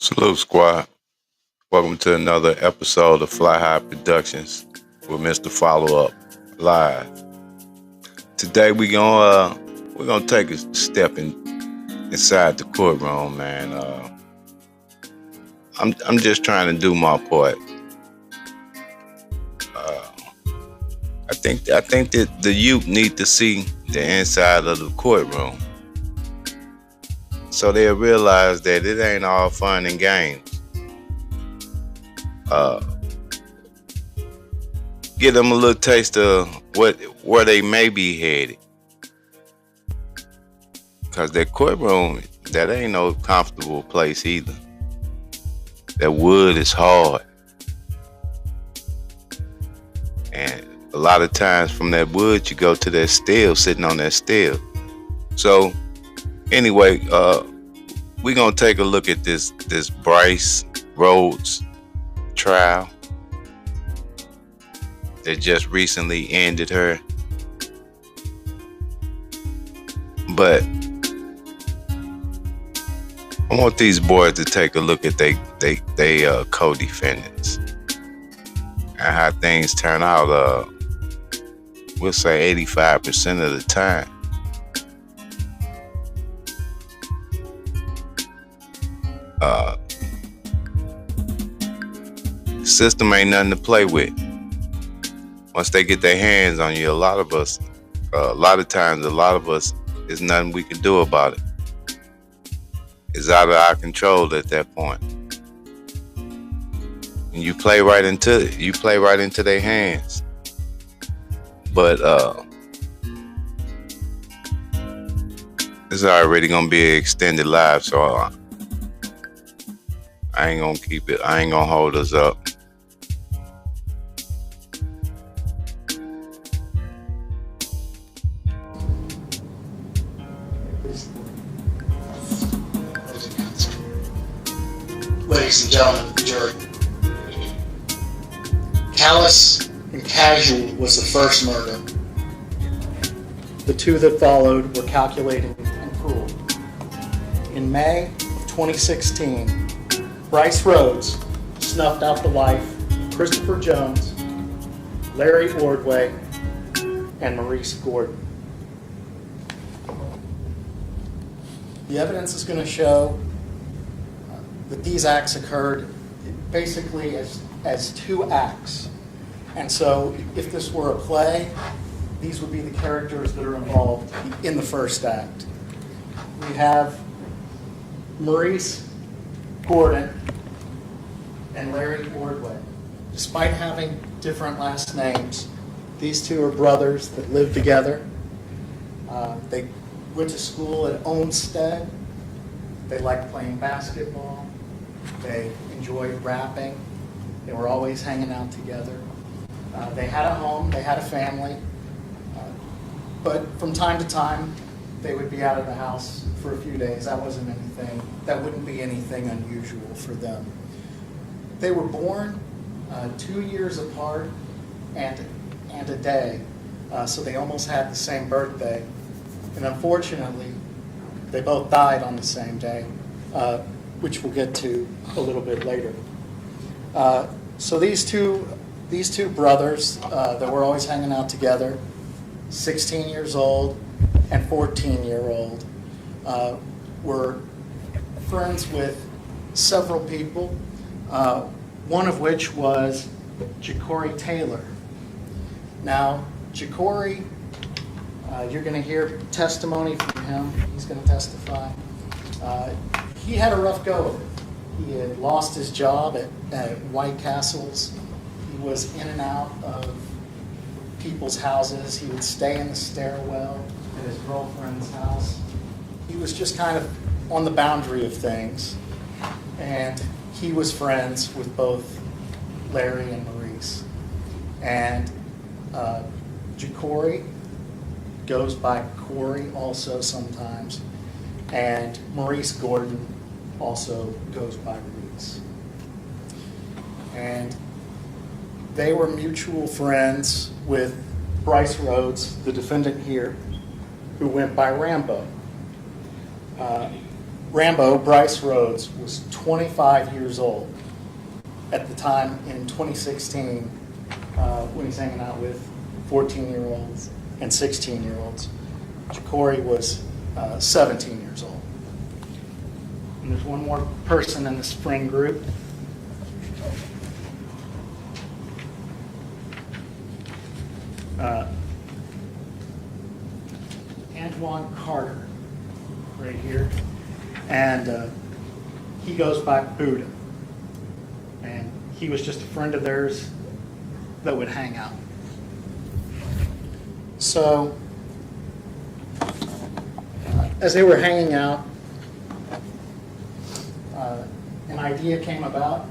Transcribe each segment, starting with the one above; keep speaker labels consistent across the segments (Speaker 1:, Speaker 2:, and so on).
Speaker 1: Salute, squad. Welcome to another episode of Fly High Productions with Mr. Follow Up Live. Today we're gonna take a step inside the courtroom, man. I'm just trying to do my part. I think that the youth need to see the inside of the courtroom, so they'll realize that it ain't all fun and games. Give them a little taste of where they may be headed. Cause that courtroom, that ain't no comfortable place either. That wood is hard. And a lot of times from that wood you go to that steel, sitting on that steel. So anyway, we're gonna take a look at this Brice Rhodes trial that just recently ended her. But I want these boys to take a look at they co-defendants and how things turn out. We'll say 85% of the time. System ain't nothing to play with. Once they get their hands on you, a lot of us, there's nothing we can do about it. It's out of our control at that point. And you play right into their hands. But it's already gonna be an extended live, so I ain't gonna keep it. I ain't gonna hold us up.
Speaker 2: Ladies and gentlemen of the jury, callous and casual was the first murder. The two that followed were calculating and cruel. In May of 2016, Brice Rhodes snuffed out the life of Christopher Jones, Larry Ordway, and Maurice Gordon. The evidence is going to show that these acts occurred basically as two acts. And so if this were a play, these would be the characters that are involved in the first act. We have Maurice Gordon and Larry Ordway. Despite having different last names, these two are brothers that live together. They went to school at Olmsted. They liked playing basketball. They enjoyed rapping. They were always hanging out together. They had a home, they had a family, but from time to time, they would be out of the house for a few days. That wouldn't be anything unusual for them. They were born 2 years apart and a day, so they almost had the same birthday. And unfortunately, they both died on the same day, which we'll get to a little bit later. So these two brothers that were always hanging out together, 16 years old and 14-year-old, were friends with several people, one of which was Jacory Taylor. Now, Jacory, you're going to hear testimony from him. He's going to testify. He had a rough go of it. He had lost his job at White Castles. He was in and out of people's houses. He would stay in the stairwell at his girlfriend's house. He was just kind of on the boundary of things. And he was friends with both Larry and Maurice. And Jacory goes by Corey also sometimes. And Maurice Gordon also goes by Maurice. And they were mutual friends with Brice Rhodes, the defendant here, who went by Rambo. Rambo, Brice Rhodes, was 25 years old at the time in 2016 when he's hanging out with 14-year-olds and 16-year-olds. Jacory was 17 years old. And there's one more person in the spring group. Antoine Carter, right here. And he goes by Buddha. And he was just a friend of theirs that would hang out. So, as they were hanging out, an idea came about.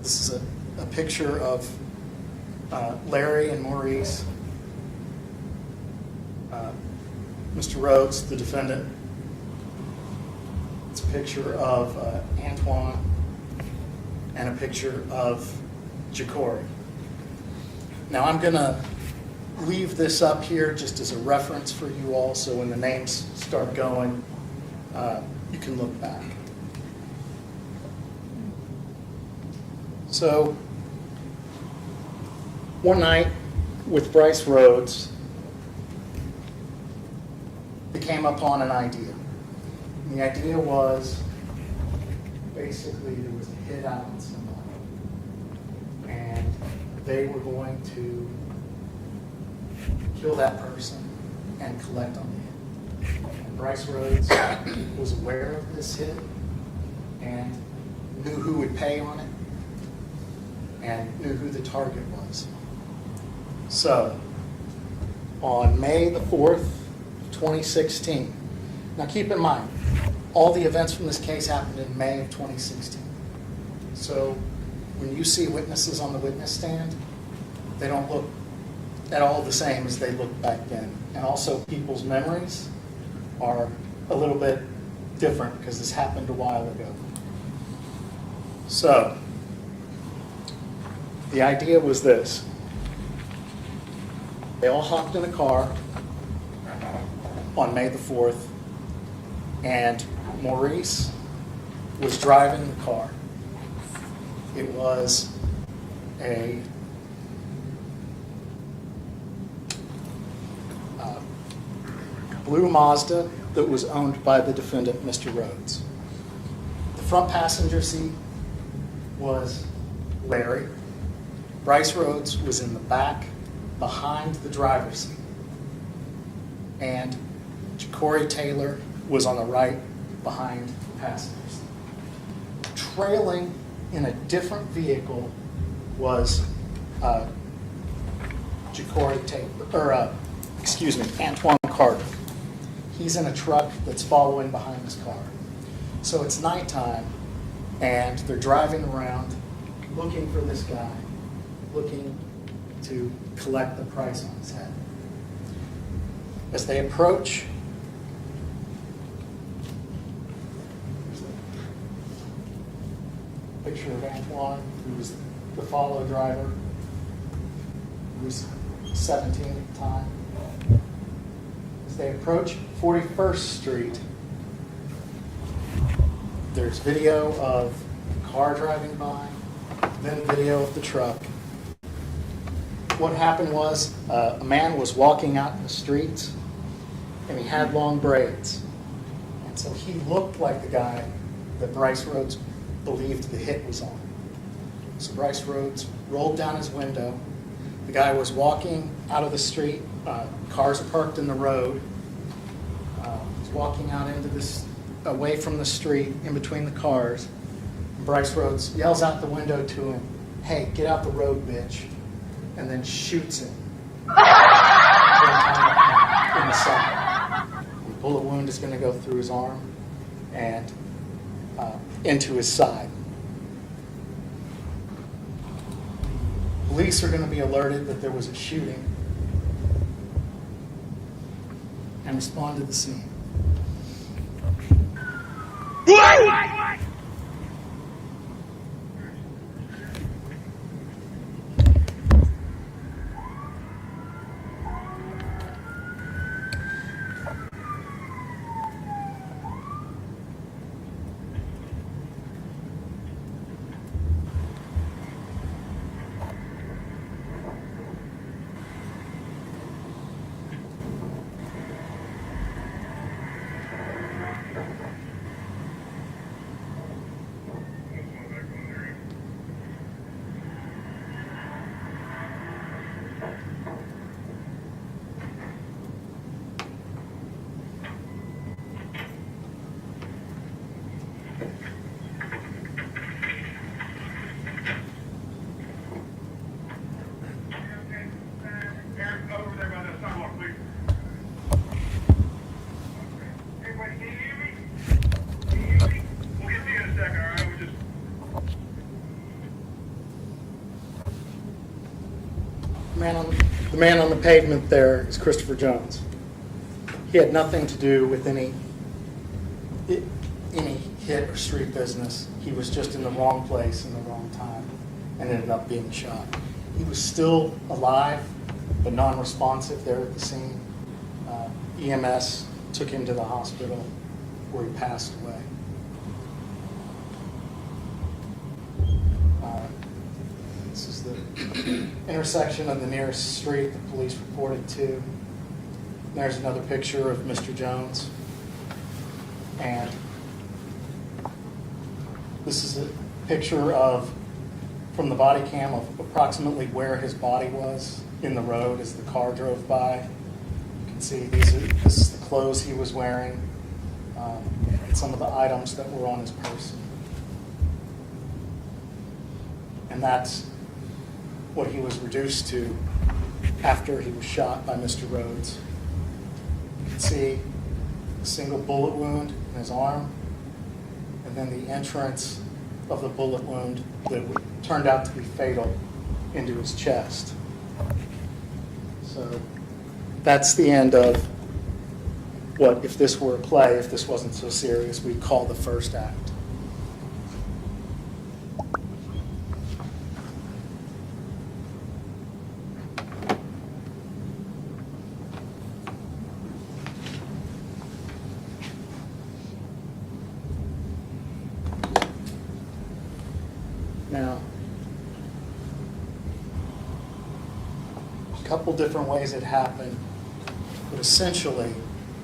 Speaker 2: This is a picture of Larry and Maurice, Mr. Rhodes, the defendant. It's a picture of Antoine and a picture of Jacory. Now I'm going to leave this up here just as a reference for you all, so when the names start going, you can look back. So, one night with Brice Rhodes, they came upon an idea. And the idea was basically there was a hit out on somebody, and they were going to kill that person and collect on the hit. And Brice Rhodes was aware of this hit and knew who would pay on it and knew who the target was. So, on May the 4th, 2016, now keep in mind, all the events from this case happened in May of 2016. So, when you see witnesses on the witness stand, they don't look at all the same as they looked back then. And also, people's memories are a little bit different because this happened a while ago. So, the idea was this. They all hopped in a car on May the 4th, and Maurice was driving the car. It was a blue Mazda that was owned by the defendant, Mr. Rhodes. The front passenger seat was Larry. Brice Rhodes was in the back behind the driver's seat. And Jacory Taylor was on the right behind the passenger seat. Trailing in a different vehicle was Jacory Taylor, Antoine Carter. He's in a truck that's following behind his car. So it's nighttime, and they're driving around looking for this guy, looking to collect the price on his head. As they approach, there's a picture of Antoine, who was the follow driver, who was 17 at the time. As they approach 41st Street, there's video of a car driving by, then video of the truck. What happened was a man was walking out in the streets, and he had long braids. And so he looked like the guy that Brice Rhodes believed the hit was on. So Brice Rhodes rolled down his window. The guy was walking out of the street. Cars are parked in the road. He's walking out into this, away from the street, in between the cars. And Brice Rhodes yells out the window to him, "Hey, get out the road, bitch," and then shoots him in the side. The bullet wound is going to go through his arm and into his side. Police are going to be alerted that there was a shooting and respond to the scene. The man on the pavement there is Christopher Jones. He had nothing to do with any hit or street business. He was just in the wrong place in the wrong time and ended up being shot. He was still alive, but non-responsive there at the scene. EMS took him to the hospital where he passed away. This is the intersection of the nearest street the police reported to. There's another picture of Mr. Jones. And this is a picture from the body cam of approximately where his body was in the road as the car drove by. You can see this is the clothes he was wearing, and some of the items that were on his person. And that's what he was reduced to after he was shot by Mr. Rhodes. You can see a single bullet wound in his arm, and then the entrance of the bullet wound that turned out to be fatal into his chest. So that's the end of what, if this were a play, if this wasn't so serious, we'd call the first act. Now, a couple different ways it happened, but essentially,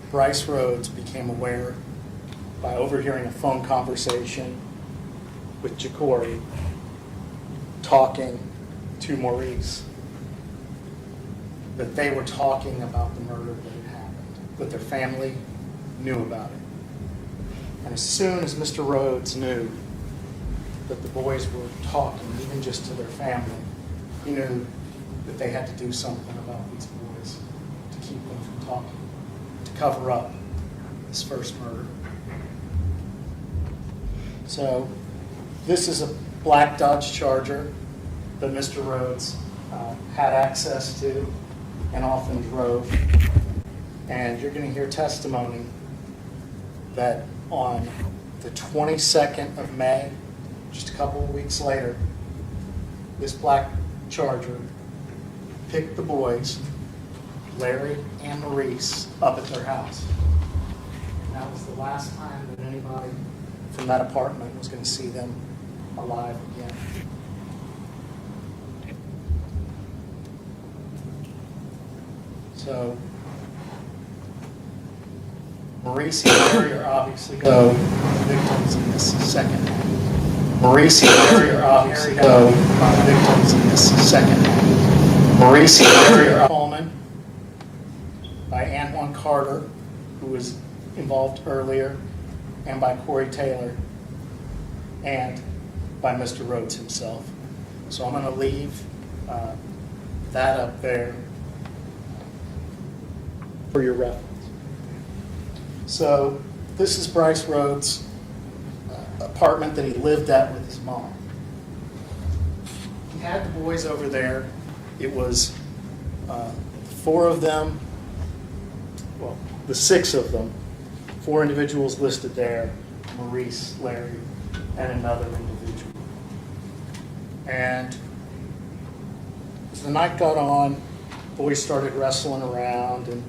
Speaker 2: Brice Rhodes became aware by overhearing a phone conversation with Jacory talking to Maurice that they were talking about the murder that had happened, that their family knew about it. And as soon as Mr. Rhodes knew that the boys were talking, even just to their family, he knew that they had to do something about these boys to keep them from talking, to cover up this first murder. So this is a black Dodge Charger that Mr. Rhodes had access to and often drove. And you're going to hear testimony that on the 22nd of May, just a couple of weeks later, this black Charger picked the boys, Larry and Maurice, up at their house. And that was the last time that anybody from that apartment was going to see them alive again. So Maurice and Larry are obviously victims in this second act. Maurice and Larry are obviously victims in this second act. Maurice and Larry are Coleman by Antoine Carter, who was involved earlier, and by Corey Taylor, and by Mr. Rhodes himself. So I'm going to leave that up there for your reference. So this is Brice Rhodes' apartment that he lived at with his mom. He had the boys over there. It was four of them, well, the six of them, four individuals listed there, Maurice, Larry, and another individual. And as the night got on, boys started wrestling around, and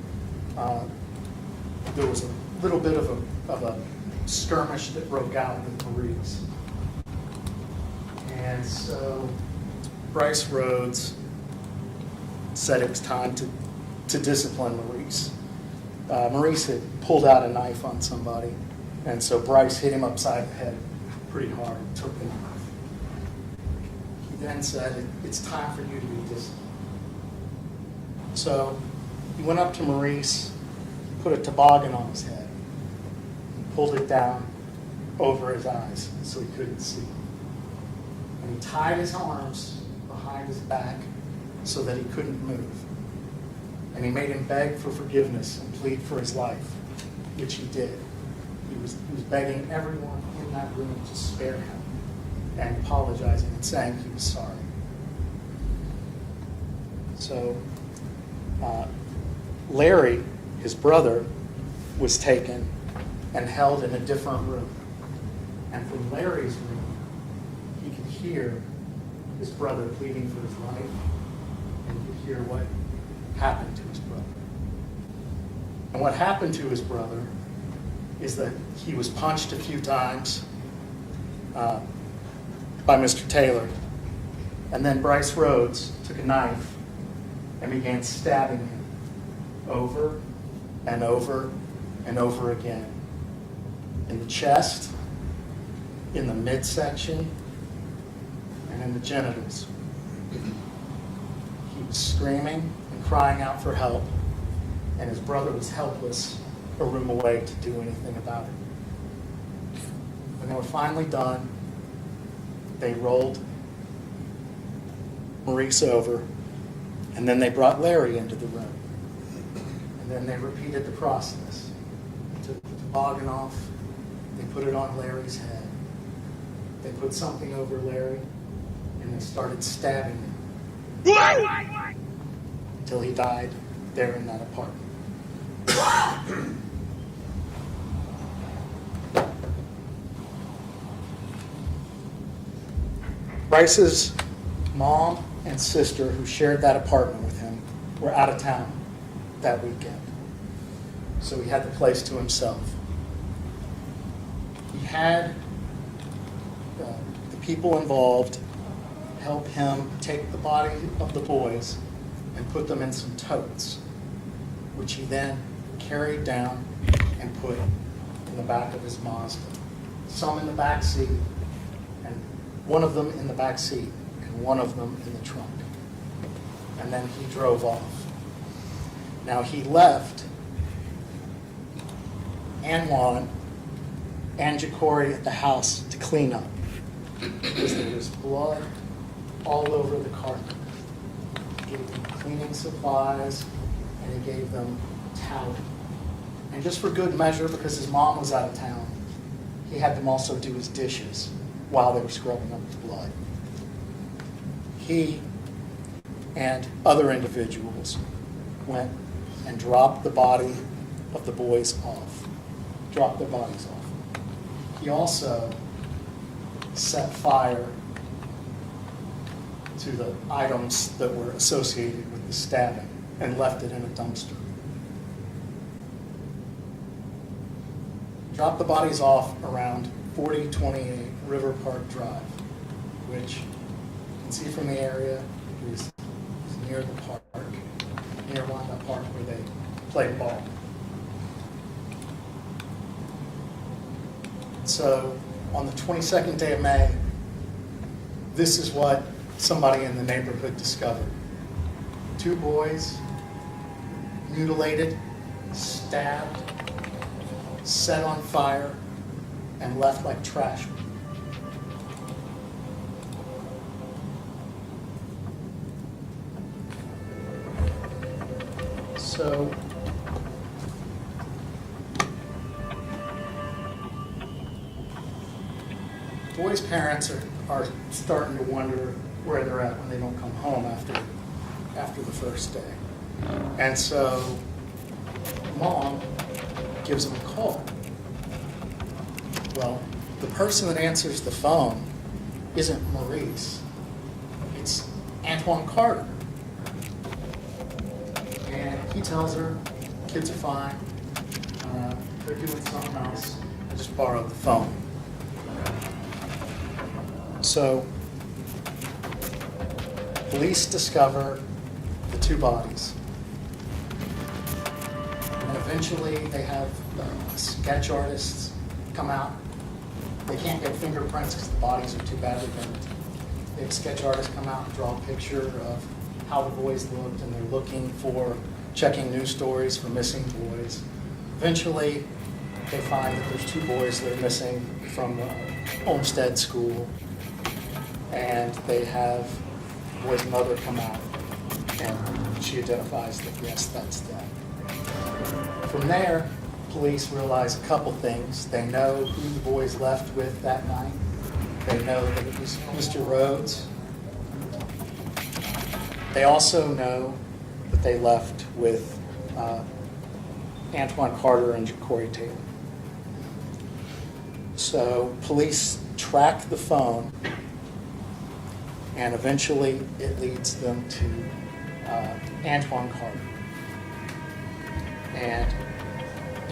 Speaker 2: there was a little bit of a skirmish that broke out with Maurice. And so Brice Rhodes said it was time to discipline Maurice. Maurice had pulled out a knife on somebody, and so Brice hit him upside the head pretty hard and took the knife. He then said, "It's time for you to be disciplined." So he went up to Maurice, put a toboggan on his head, pulled it down over his eyes so he couldn't see. And he tied his arms behind his back so that he couldn't move. And he made him beg for forgiveness and plead for his life, which he did. He was begging everyone in that room to spare him and apologizing and saying he was sorry. So Larry, his brother, was taken and held in a different room. And from Larry's room, he could hear his brother pleading for his life, and he could hear what happened to his brother. And what happened to his brother is that he was punched a few times by Mr. Taylor. And then Brice Rhodes took a knife and began stabbing him over and over and over again. In the chest, in the midsection, and in the genitals. He was screaming and crying out for help, and his brother was helpless a room away to do anything about it. When they were finally done, they rolled Maurice over, and then they brought Larry into the room. And then they repeated the process. They took the toboggan off, they put it on Larry's head, they put something over Larry, and they started stabbing him until he died there in that apartment. Brice's mom and sister, who shared that apartment with him, were out of town that weekend. So he had the place to himself. He had the people involved help him take the body of the boys and put them in some totes, which he then carried down and put in the back of his Mazda. Some in the back seat, and one of them in the back seat, and one of them in the trunk. And then he drove off. Now he left Anwan and Jacory at the house to clean up, because there was blood all over the carpet. He gave them cleaning supplies, and he gave them towel. And just for good measure, because his mom was out of town, he had them also do his dishes while they were scrubbing up his blood. He and other individuals went and dropped the body of the boys off, dropped their bodies off. He also set fire to the items that were associated with the stabbing and left it in a dumpster. Dropped the bodies off around 4028 River Park Drive, which you can see from the area is near the park, near Wanda Park where they play ball. So on the 22nd day of May, this is what somebody in the neighborhood discovered. 2 boys, mutilated, stabbed, set on fire, and left like trash. So boys' parents are starting to wonder where they're at when they don't come home after the first day. And so mom gives them a call. Well, the person that answers the phone isn't Maurice. It's Antoine Carter. And he tells her, kids are fine. They're doing something else. I just borrowed the phone. So police discover the 2 bodies. And eventually they have sketch artists come out. They can't get fingerprints because the bodies are too badly burnt. They have sketch artists come out and draw a picture of how the boys looked, and they're looking for, checking news stories for missing boys. Eventually, they find that there's 2 boys that are missing from Olmsted School, and they have the boy's mother come out, and she identifies that, yes, that's them. From there, police realize a couple things. They know who the boys left with that night. They know that it was Mr. Rhodes. They also know that they left with Antoine Carter and Ja'Cory Taylor. So police track the phone, and eventually it leads them to Antoine Carter. And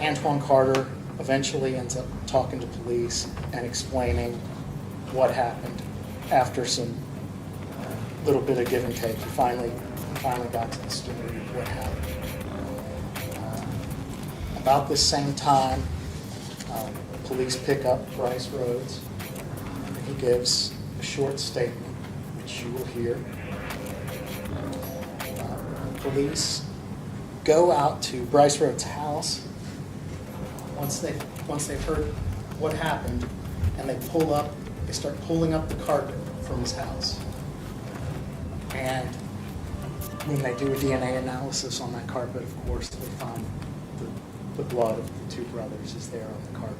Speaker 2: Antoine Carter eventually ends up talking to police and explaining what happened after some little bit of give and take. He finally got to the story of what happened. About this same time, police pick up Brice Rhodes. He gives a short statement, which you will hear. Police go out to Brice Rhodes' house once they've heard what happened, and they start pulling up the carpet from his house. And when they do a DNA analysis on that carpet, of course, they find the blood of the two brothers is there on the carpet.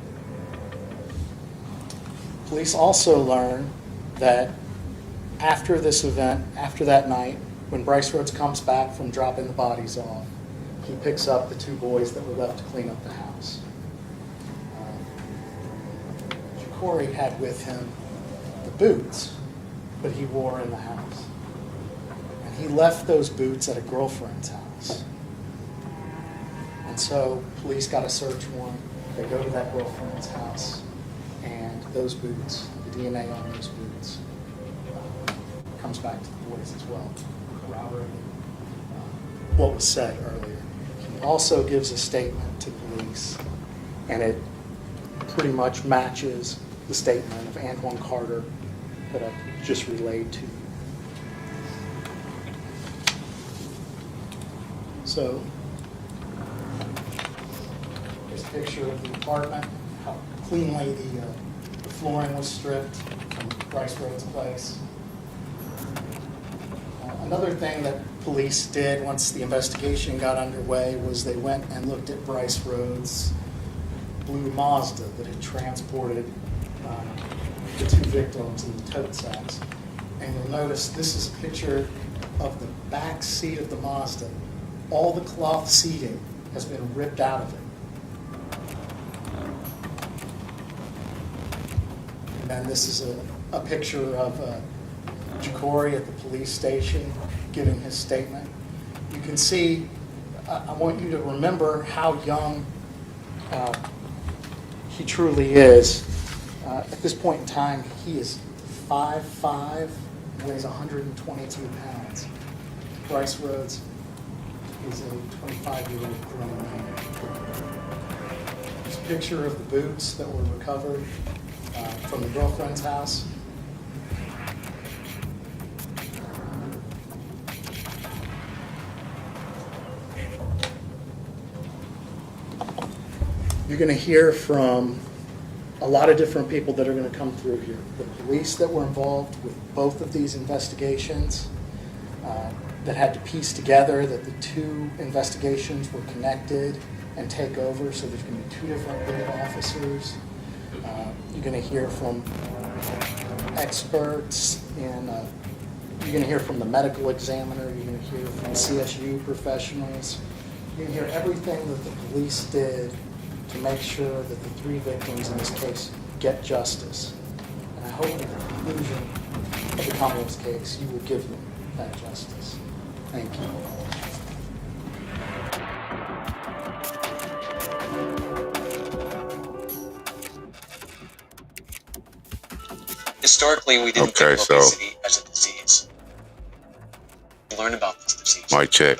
Speaker 2: Police also learn that after this event, after that night, when Brice Rhodes comes back from dropping the bodies off, he picks up the two boys that were left to clean up the house. Ja'Cory had with him the boots that he wore in the house. And he left those boots at a girlfriend's house. And so police got a search warrant. They go to that girlfriend's house, and those boots, the DNA on those boots, comes back to the boys as well, corroborating what was said earlier. He also gives a statement to police, and it pretty much matches the statement of Antoine Carter that I just relayed to you. So, here's a picture of the apartment, how cleanly the flooring was stripped from Brice Rhodes' place. Another thing that police did once the investigation got underway was they went and looked at Brice Rhodes' blue Mazda that had transported the two victims in the tote sacks. And you'll notice this is a picture of the back seat of the Mazda. All the cloth seating has been ripped out of it. And then this is a picture of Ja'Cory at the police station giving his statement. You can see, I want you to remember how young he truly is. At this point in time, he is 5'5", weighs 122 pounds. Brice Rhodes is a 25-year-old grown man. There's a picture of the boots that were recovered from the girlfriend's house. You're going to hear from a lot of different people that are going to come through here. The police that were involved with both of these investigations that had to piece together that the two investigations were connected and take over, so there's going to be two different lead officers. You're going to hear from experts in, you're going to hear from the medical examiner, you're going to hear from CSU professionals. You're going to hear everything that the police did to make sure that the three victims in this case get justice. And I hope at the conclusion of the Commonwealth's case, you will give them that justice. Thank you.
Speaker 3: Historically, we didn't think of obesity as a disease. We learn about this disease.
Speaker 1: Mic check.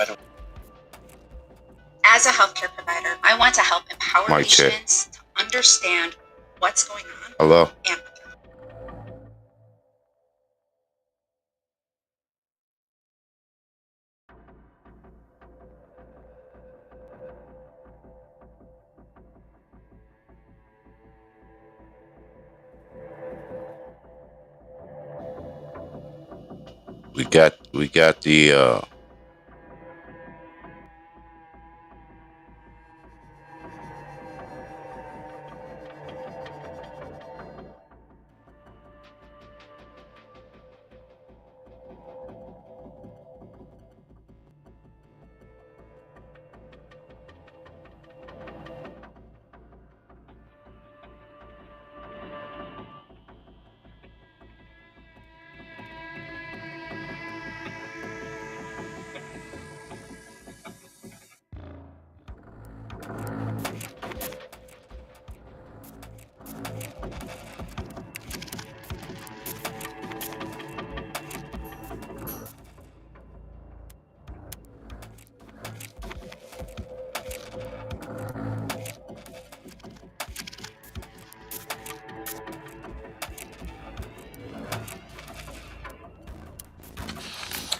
Speaker 4: As a healthcare provider, I want to help empower
Speaker 1: Mic check.
Speaker 4: patients to understand what's going on.
Speaker 1: Hello?
Speaker 4: And
Speaker 1: We got the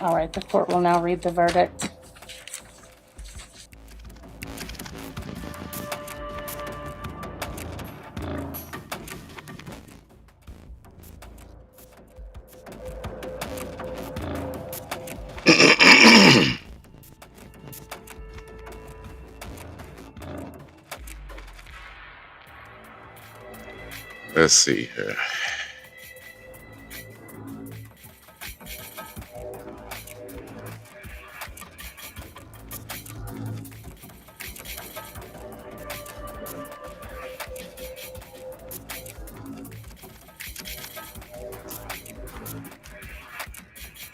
Speaker 5: All right, the court will now read the verdict.
Speaker 1: Let's see here.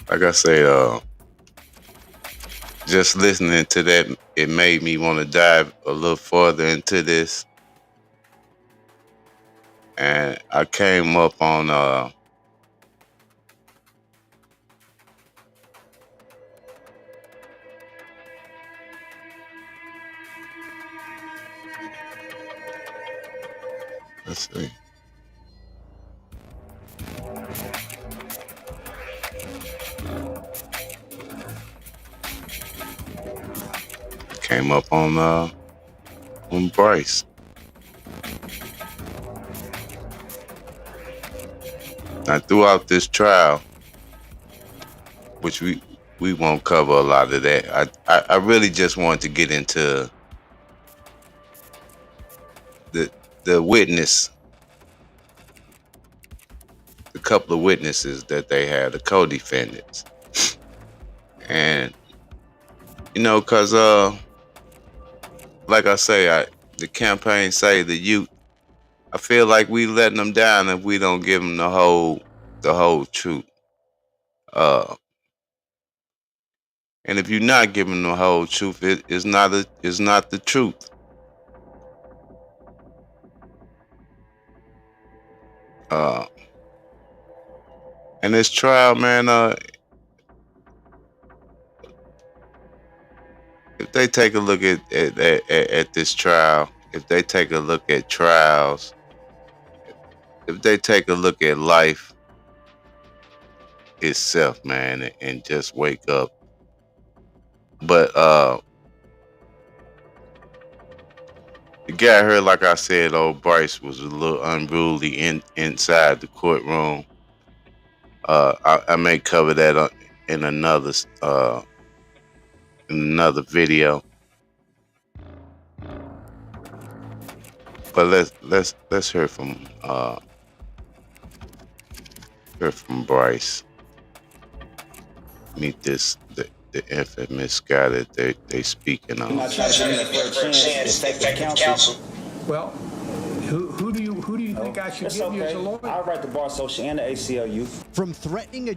Speaker 1: Like I say, just listening to that, it made me want to dive a little further into this. And I came up on let's see. Came up on Brice. Now throughout this trial, which we won't cover a lot of that. I really just wanted to get into the witness, the couple of witnesses that they had, the co-defendants. And you know, cause like I say, the campaign say the youth, I feel like we letting them down if we don't give them the whole truth. And if you're not giving them the whole truth, it's not the truth. And this trial, man, if they take a look at this trial, if they take a look at trials, if they take a look at life itself, man, and just wake up. But the guy here, like I said, old Brice was a little unruly inside the courtroom. I may cover that in another video. But let's hear from Brice. Meet the infamous guy that they speaking on.
Speaker 6: Well, who do you think I should give you as a lawyer?
Speaker 7: I'll write the Bar Association and the ACLU.
Speaker 8: From threatening a...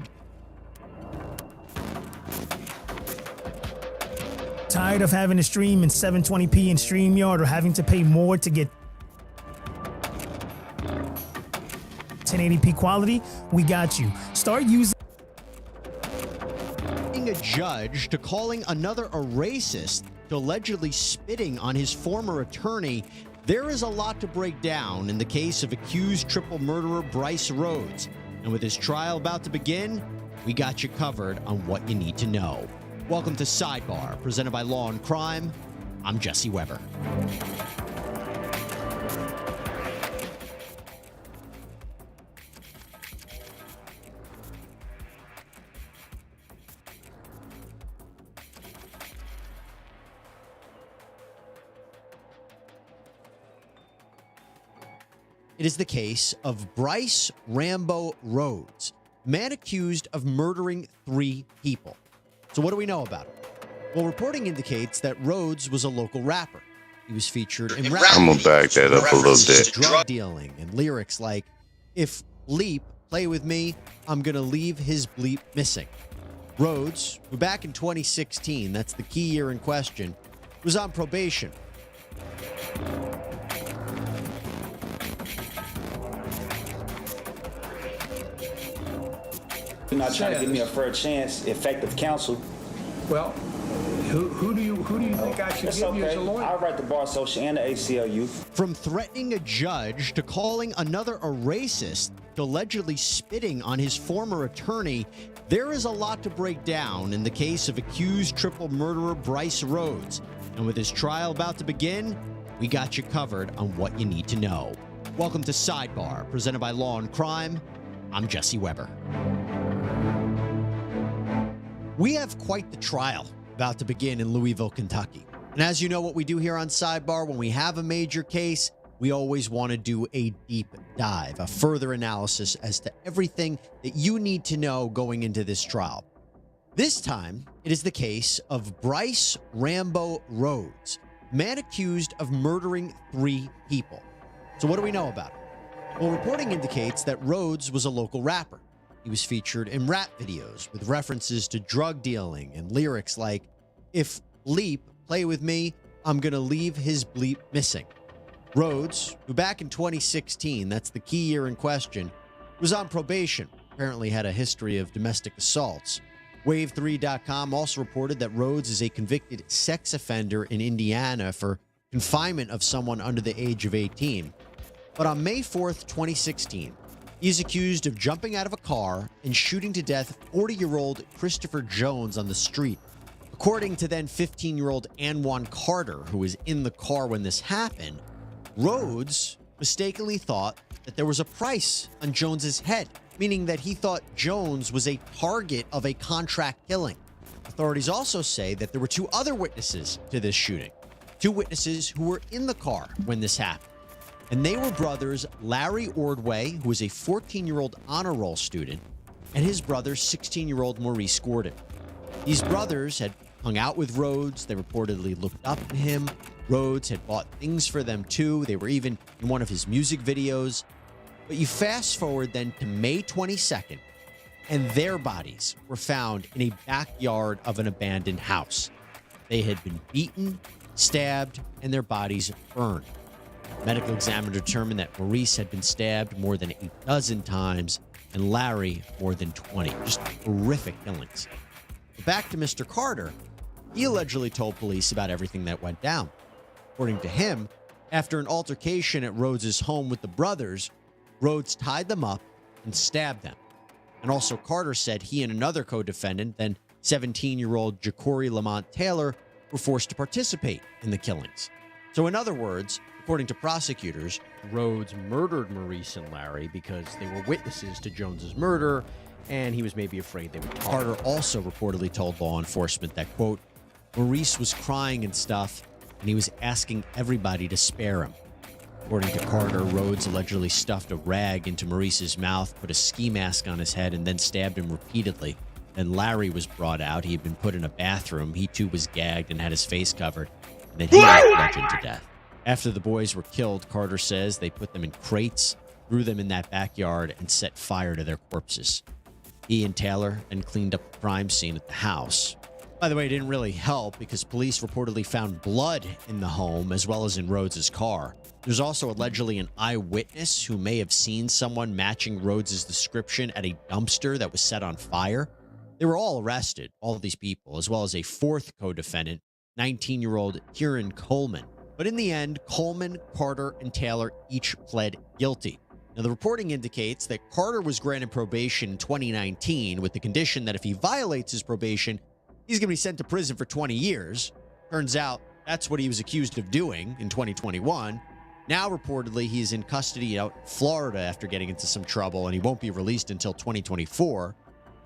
Speaker 9: Tired of having to stream in 720p in StreamYard or having to pay more to get 1080p quality? We got you. Start using
Speaker 8: a judge to calling another a racist to allegedly spitting on his former attorney. There is a lot to break down in the case of accused triple murderer Brice Rhodes. And with his trial about to begin, we got you covered on what you need to know. Welcome to Sidebar, presented by Law and Crime. I'm Jesse Weber. It is the case of Brice Rambo Rhodes, man accused of murdering 3 people. So what do we know about him? Well, reporting indicates that Rhodes was a local rapper. He was featured in rap.
Speaker 1: I'm gonna back that up a little bit.
Speaker 8: Drug dealing and lyrics like, "If Leap play with me, I'm gonna leave his bleep missing." Rhodes, who back in 2016, that's the key year in question, was on probation.
Speaker 7: You're not trying to give me a fair chance, effective counsel.
Speaker 6: Well, who do do you think I should
Speaker 7: It's
Speaker 6: give you as
Speaker 7: okay.
Speaker 6: a lawyer?
Speaker 7: I'll write the Bar Association and the ACLU.
Speaker 8: From threatening a judge to calling another a racist to allegedly spitting on his former attorney, there is a lot to break down in the case of accused triple murderer Brice Rhodes. And with his trial about to begin, we got you covered on what you need to know. Welcome to Sidebar, presented by Law and Crime. I'm Jesse Weber. We have quite the trial about to begin in Louisville, Kentucky. And as you know, what we do here on Sidebar, when we have a major case, we always want to do a deep dive, a further analysis as to everything that you need to know going into this trial. This time, it is the case of Brice Rambo Rhodes, man accused of murdering 3 people. So what do we know about him? Well, reporting indicates that Rhodes was a local rapper. He was featured in rap videos with references to drug dealing and lyrics like, "If bleep play with me, I'm gonna leave his bleep missing." Rhodes, who back in 2016, that's the key year in question, was on probation, apparently had a history of domestic assaults. Wave3.com also reported that Rhodes is a convicted sex offender in Indiana for confinement of someone under the age of 18. But on May 4th, 2016, he's accused of jumping out of a car and shooting to death 40-year-old Christopher Jones on the street. According to then 15-year-old Anwan Carter, who was in the car when this happened, Rhodes mistakenly thought that there was a price on Jones's head, meaning that he thought Jones was a target of a contract killing. Authorities also say that there were 2 other witnesses to this shooting, 2 witnesses who were in the car when this happened. And they were brothers Larry Ordway, who was a 14-year-old honor roll student, and his brother, 16-year-old Maurice Gordon. These brothers had hung out with Rhodes. They reportedly looked up to him. Rhodes had bought things for them too. They were even in one of his music videos. But you fast forward then to May 22nd, and their bodies were found in a backyard of an abandoned house. They had been beaten, stabbed, and their bodies burned. Medical examiner determined that Maurice had been stabbed more than 12 times and Larry more than 20. Just horrific killings. But back to Mr. Carter, he allegedly told police about everything that went down. According to him, after an altercation at Rhodes' home with the brothers, Rhodes tied them up and stabbed them. And also Carter said he and another co-defendant, then 17-year-old Jacory Lamont Taylor, were forced to participate in the killings. So in other words, according to prosecutors, Rhodes murdered Maurice and Larry because they were witnesses to Jones's murder, and he was maybe afraid they would talk. Carter also reportedly told law enforcement that, quote, Maurice was crying and stuff, and he was asking everybody to spare him. According to Carter, Rhodes allegedly stuffed a rag into Maurice's mouth, put a ski mask on his head, and then stabbed him repeatedly. Then Larry was brought out. He had been put in a bathroom. He too was gagged and had his face covered. And then he was bludgeoned to death. After the boys were killed, Carter says they put them in crates, threw them in that backyard, and set fire to their corpses. He and Taylor then cleaned up the crime scene at the house. By the way, it didn't really help because police reportedly found blood in the home as well as in Rhodes' car. There's also allegedly an eyewitness who may have seen someone matching Rhodes' description at a dumpster that was set on fire. They were all arrested, all of these people, as well as a 4th co-defendant, 19-year-old Kieran Coleman. But in the end, Coleman, Carter, and Taylor each pled guilty. Now, the reporting indicates that Carter was granted probation in 2019 with the condition that if he violates his probation, he's going to be sent to prison for 20 years. Turns out that's what he was accused of doing in 2021. Now, reportedly, he's in custody out in Florida after getting into some trouble, and he won't be released until 2024.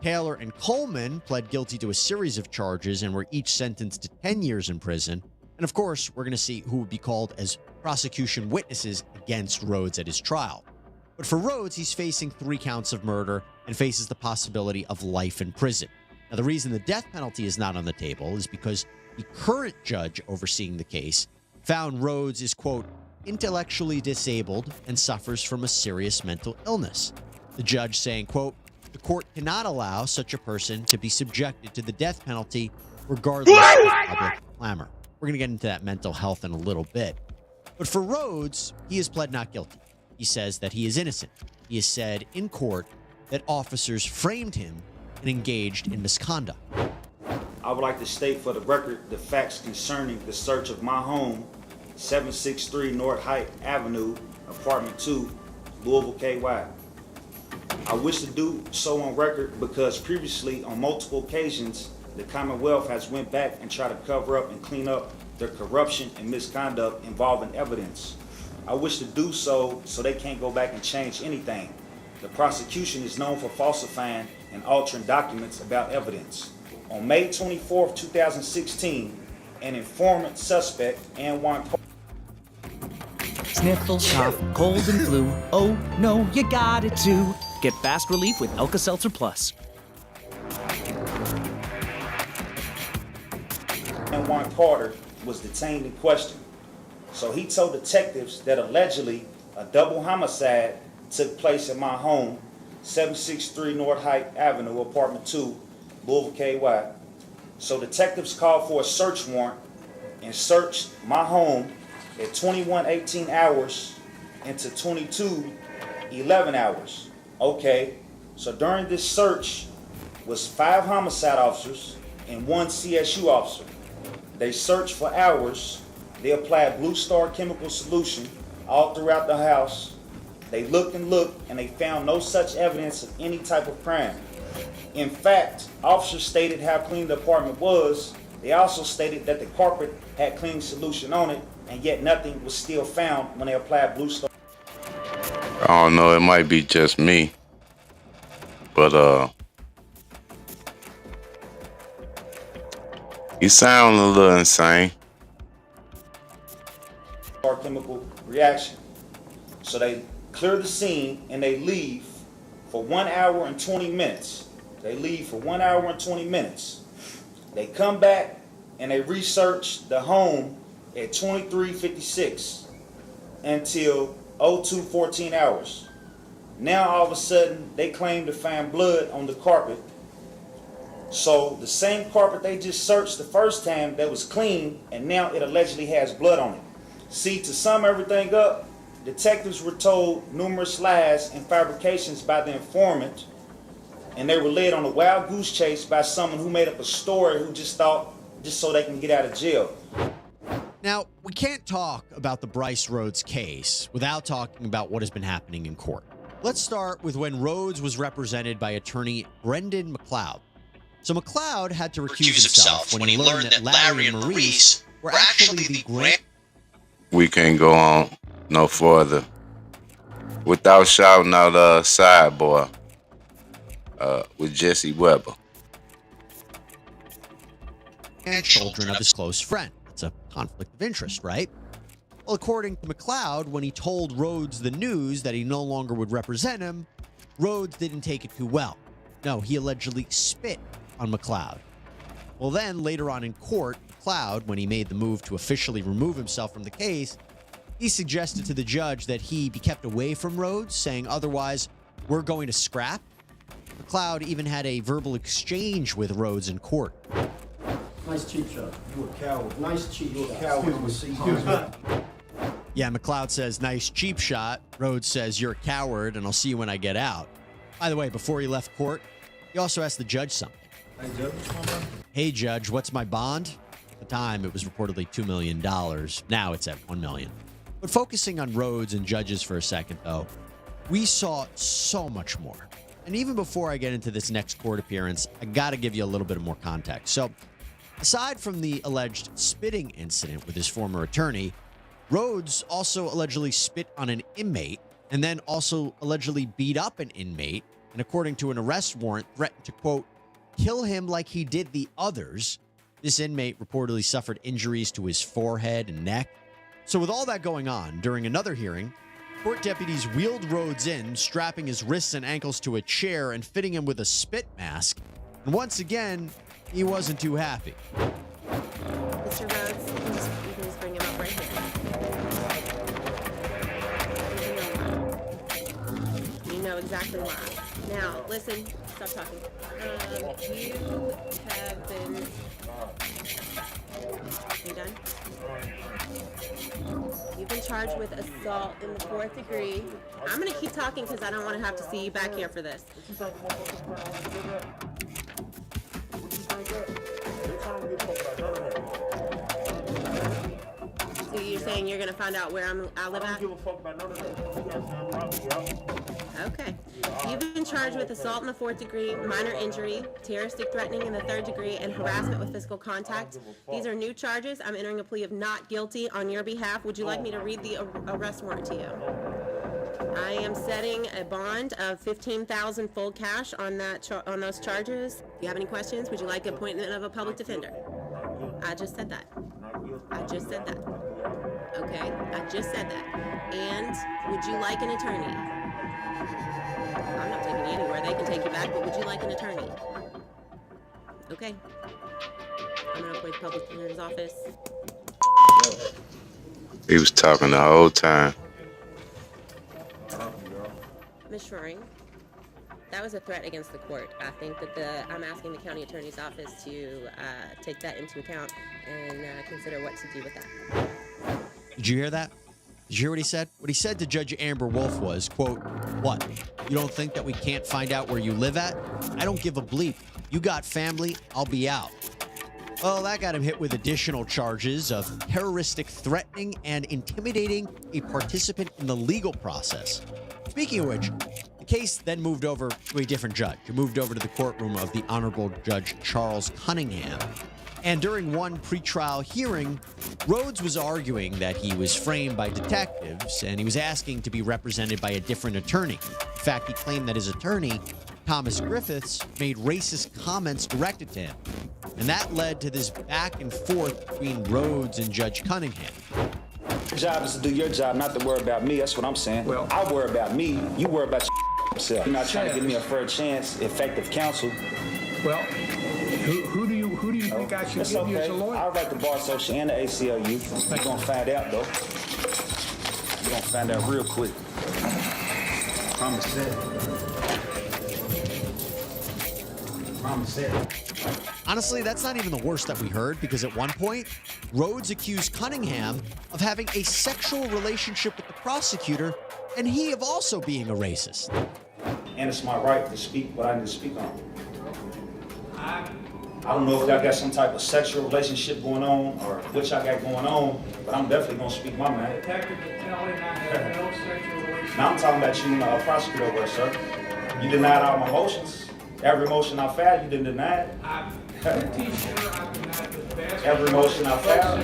Speaker 8: Taylor and Coleman pled guilty to a series of charges and were each sentenced to 10 years in prison. And of course, we're going to see who would be called as prosecution witnesses against Rhodes at his trial. But for Rhodes, he's facing 3 counts of murder and faces the possibility of life in prison. Now, the reason the death penalty is not on the table is because the current judge overseeing the case found Rhodes is, quote, intellectually disabled and suffers from a serious mental illness. The judge saying, quote, the court cannot allow such a person to be subjected to the death penalty regardless of public clamor. We're going to get into that mental health in a little bit. But for Rhodes, he has pled not guilty. He says that he is innocent. He has said in court that officers framed him and engaged in misconduct.
Speaker 7: I would like to state for the record the facts concerning the search of my home, 763 North Height Avenue, Apartment 2, Louisville, KY. I wish to do so on record because previously, on multiple occasions, the Commonwealth has went back and tried to cover up and clean up their corruption and misconduct involving evidence. I wish to do so they can't go back and change anything. The prosecution is known for falsifying and altering documents about evidence. On May 24, 2016, an informant suspect, Anwan
Speaker 10: Sniffle, cough, cold and flu. Oh no, you got it too. Get fast relief with Alka-Seltzer Plus.
Speaker 7: Anwan Carter was detained and questioned. So he told detectives that allegedly a double homicide took place in my home, 763 North Height Avenue, Apartment 2, Louisville, KY. So detectives called for a search warrant and searched my home at 21:18 hours into 22:11 hours. Okay, so during this search was 5 homicide officers and 1 CSU officer. They searched for hours. They applied Blue Star chemical solution all throughout the house. They looked and looked and they found no such evidence of any type of crime. In fact, officers stated how clean the apartment was. They also stated that the carpet had clean solution on it, and yet nothing was still found when they applied Blue Star.
Speaker 1: I don't know, it might be just me, but you sound a little insane.
Speaker 7: Chemical reaction. So they clear the scene and they leave for 1 hour and 20 minutes. They leave for 1 hour and 20 minutes. They come back and they research the home at 23:56 until 02:14 hours. Now all of a sudden they claim to find blood on the carpet. So the same carpet they just searched the first time that was clean, and now it allegedly has blood on it. See, to sum everything up, detectives were told numerous lies and fabrications by the informant, and they were led on a wild goose chase by someone who made up a story who just thought just so they can get out of jail.
Speaker 8: Now, we can't talk about the Brice Rhodes case without talking about what has been happening in court. Let's start with when Rhodes was represented by attorney Brendan McLeod. So McLeod had to recuse himself when he learned that Larry and Maurice were actually the grand...
Speaker 1: We can't go on no further without shouting out Sideboy with Jesse Weber.
Speaker 8: And children of his close friend. It's a conflict of interest, right? Well, according to McLeod, when he told Rhodes the news that he no longer would represent him, Rhodes didn't take it too well. No, he allegedly spit on McLeod. Well, then, later on in court, McLeod, when he made the move to officially remove himself from the case, he suggested to the judge that he be kept away from Rhodes, saying otherwise, we're going to scrap. McLeod even had a verbal exchange with Rhodes in court.
Speaker 11: Nice cheap shot. You a coward. Nice cheap. You a coward. Excuse me.
Speaker 8: Yeah, McLeod says, nice cheap shot. Rhodes says, you're a coward, and I'll see you when I get out. By the way, before he left court, he also asked the judge something.
Speaker 11: Hey, Judge, what's my bond?
Speaker 8: Hey, Judge, what's my bond? At the time, it was reportedly $2 million. Now it's at $1 million. But focusing on Rhodes and judges for a second, though, we saw so much more. And even before I get into this next court appearance, I got to give you a little bit of more context. So, aside from the alleged spitting incident with his former attorney, Rhodes also allegedly spit on an inmate and then also allegedly beat up an inmate, and according to an arrest warrant, threatened to, quote, kill him like he did the others. This inmate reportedly suffered injuries to his forehead and neck. So with all that going on, during another hearing, court deputies wheeled Rhodes in, strapping his wrists and ankles to a chair and fitting him with a spit mask. And once again, he wasn't too happy.
Speaker 12: Mr. Rhodes, you can just bring him up right here. You know exactly why. Now, listen, stop talking. You have been... Are you done? You've been charged with assault in the 4th degree. I'm going to keep talking because I don't want to have to see you back here for this. So you're saying you're gonna find out where I live at? Okay. You've been charged with assault in the 4th degree, minor injury, terroristic threatening in the 3rd degree, and harassment with physical contact. These are new charges. I'm entering a plea of not guilty on your behalf. Would you like me to read the arrest warrant to you? I am setting a bond of $15,000 full cash on on those charges. Do you have any questions? Would you like appointment of a public defender? I just said that. I just said that. Okay, I just said that. And would you like an attorney? I'm not taking you anywhere. They can take you back, but would you like an attorney? Okay. I'm gonna appoint the public defender's office.
Speaker 1: He was talking the whole time.
Speaker 12: Ms. Schroering, that was a threat against the court. I think that I'm asking the county attorney's office to take that into account and consider what to do with that.
Speaker 8: Did you hear that? Did you hear what he said? What he said to Judge Amber Wolf was, quote, "What? You don't think that we can't find out where you live at? I don't give a bleep. You got family, I'll be out." Well, that got him hit with additional charges of terroristic threatening and intimidating a participant in the legal process. Speaking of which, the case then moved over to a different judge. It moved over to the courtroom of the Honorable Judge Charles Cunningham. And during one pretrial hearing, Rhodes was arguing that he was framed by detectives and he was asking to be represented by a different attorney. In fact, he claimed that his attorney, Thomas Griffiths, made racist comments directed to him. And that led to this back and forth between Rhodes and Judge Cunningham.
Speaker 7: Your job is to do your job, not to worry about me. That's what I'm saying. Well, I worry about me. You worry about yourself. You're not trying to give me a fair chance, effective counsel.
Speaker 6: Well, who do you think I should give you as a lawyer?
Speaker 7: I'll write the Bar Association and the ACLU. You're going to find out, though. You're going to find out real quick. Promise that. Promise that.
Speaker 8: Honestly, that's not even the worst that we heard, because at one point, Rhodes accused Cunningham of having a sexual relationship with the prosecutor, and he of also being a racist.
Speaker 7: And it's my right to speak what I need to speak on. I don't know if y'all got some type of sexual relationship going on or what y'all got going on, but I'm definitely going to speak my mind.
Speaker 6: Detective Vitelli and I have no sexual relationship.
Speaker 7: Now I'm talking about you and the prosecutor over there, sir. You denied all my motions. Every motion I filed, you didn't deny it.
Speaker 6: I'm pretty sure I denied the vast
Speaker 7: Every motion I filed.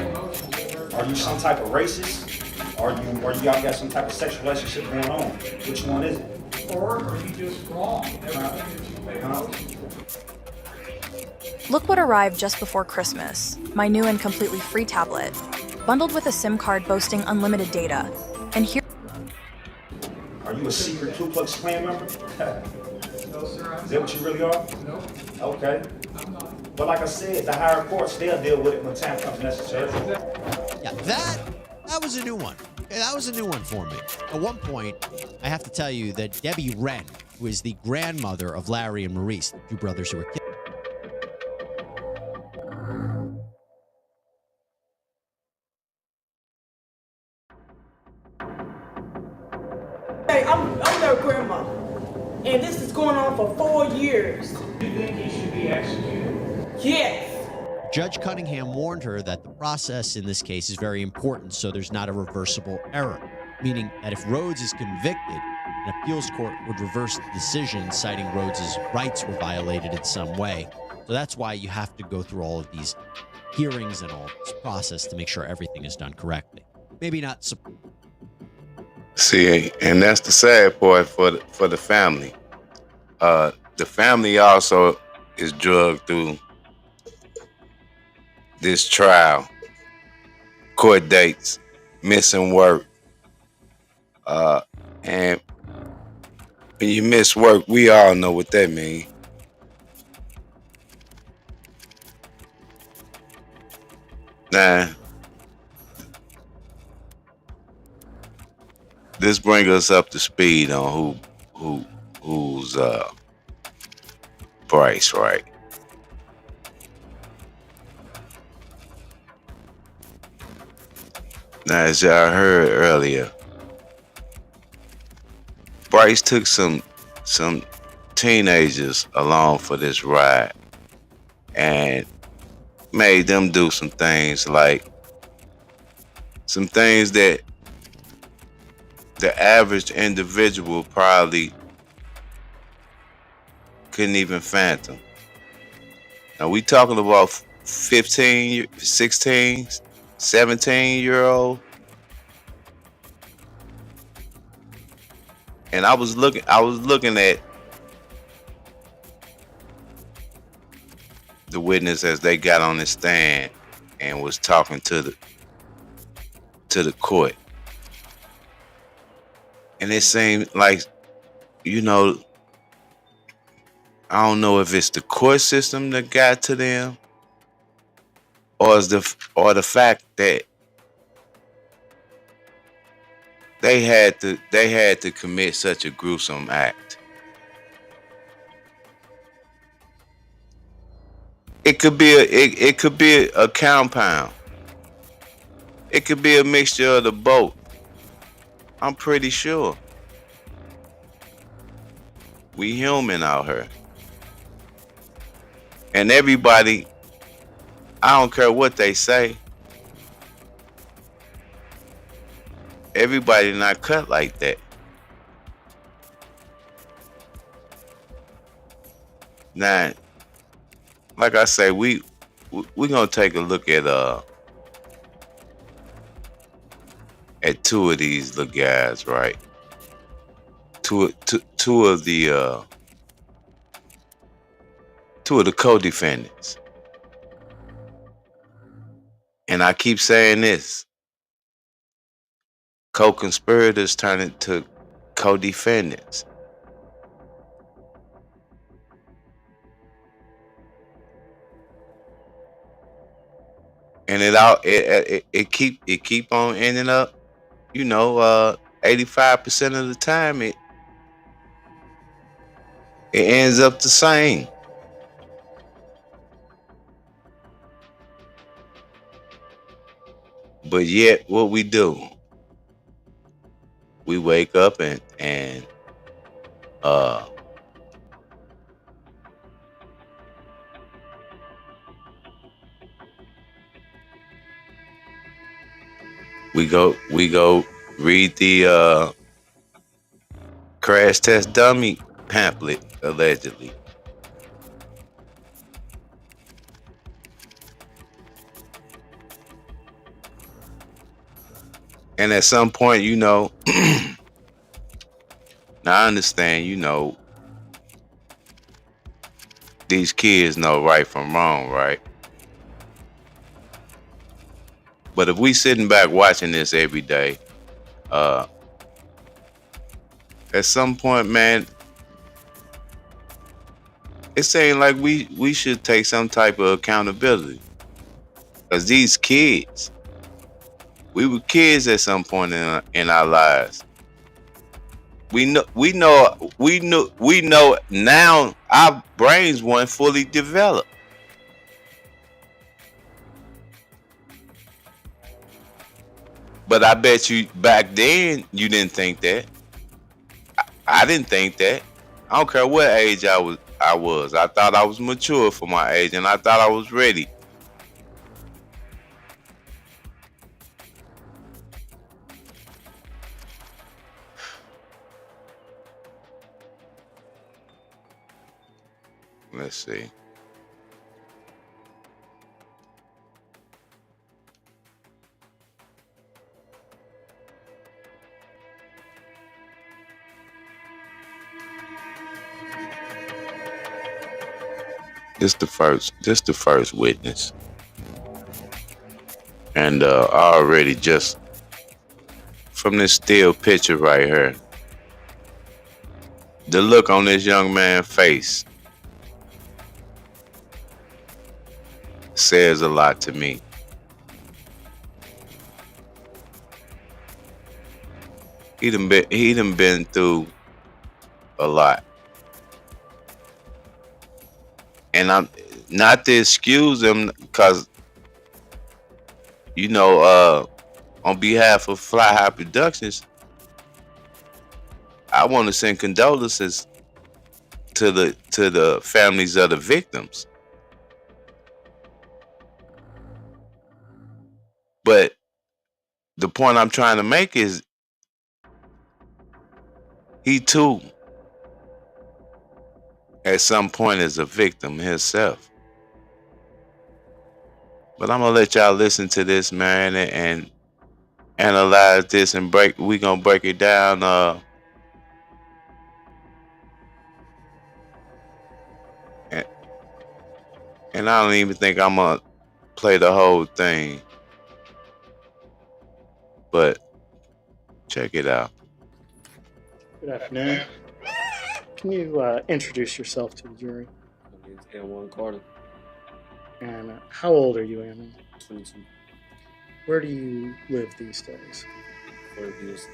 Speaker 7: Are you some type of racist? Or y'all got some type of sexual relationship going on? Which one is it?
Speaker 6: Or are you just wrong? Everything that you made motion.
Speaker 13: Look what arrived just before Christmas. My new and completely free tablet, bundled with a SIM card boasting unlimited data. And here...
Speaker 7: Are you a secret Ku Klux Klan member?
Speaker 6: No, sir.
Speaker 7: Is that what you really are?
Speaker 6: No.
Speaker 7: Okay.
Speaker 6: I'm not.
Speaker 7: But like I said, the higher courts, they'll deal with it when time comes necessary.
Speaker 8: Yeah, that was a new one. That was a new one for me. At one point, I have to tell you that Debbie Wren, who is the grandmother of Larry and Maurice, the two brothers who were killed.
Speaker 14: Hey, I'm their grandma, and this is going on for 4 years.
Speaker 6: Do you think he should be executed?
Speaker 14: Yes.
Speaker 8: Judge Cunningham warned her that the process in this case is very important, so there's not a reversible error, meaning that if Rhodes is convicted, an appeals court would reverse the decision, citing Rhodes' rights were violated in some way. So that's why you have to go through all of these hearings and all this process to make sure everything is done correctly. Maybe not.
Speaker 1: See, and that's the sad part for the family. The family also is drugged through this trial, court dates, missing work, and when you miss work, we all know what that means. Now, this brings us up to speed on who's Brice, right? Now, as y'all heard earlier, Brice took some teenagers along for this ride, and made them do some things that the average individual probably couldn't even fathom. Now we talking about 15, 16, 17-year-old. And I was looking at the witness as they got on the stand and was talking to the court. And it seemed like, I don't know if it's the court system that got to them, or the fact that they had to commit such a gruesome act. It could be a compound. It could be a mixture of the both. I'm pretty sure. We human out here. And everybody, I don't care what they say, everybody not cut like that. Now, like I say, we gonna take a look at two of these little guys, right? Two of the co-defendants. And I keep saying this. Co-conspirators turn into co-defendants. And it keep on ending up, 85% of the time it ends up the same. But yet, what we do, we wake up and we go read the crash test dummy pamphlet, allegedly. And at some point, now I understand, these kids know right from wrong, right? But if we sitting back watching this every day, at some point, man, it seems like we should take some type of accountability. Because these kids, we were kids at some point in our lives. We know now our brains weren't fully developed. But I bet you back then you didn't think that. I didn't think that. I don't care what age I was. I thought I was mature for my age, and I thought I was ready. Let's see. This the first witness. And already just from this still picture right here, the look on this young man's face says a lot to me. He done been through a lot. And I'm not to excuse him, because on behalf of Fly High Productions, I want to send condolences to the families of the victims. But the point I'm trying to make is he too, at some point, is a victim himself. But I'm gonna let y'all listen to this, man, and analyze this and we gonna break it down. And I don't even think I'm gonna play the whole thing. But check it out.
Speaker 2: Good afternoon. Can you introduce yourself to the jury?
Speaker 15: My name's Anwan Carter.
Speaker 2: And how old are you, Ammon?
Speaker 15: 22.
Speaker 2: Where do you live these days?
Speaker 15: Fort Pierce.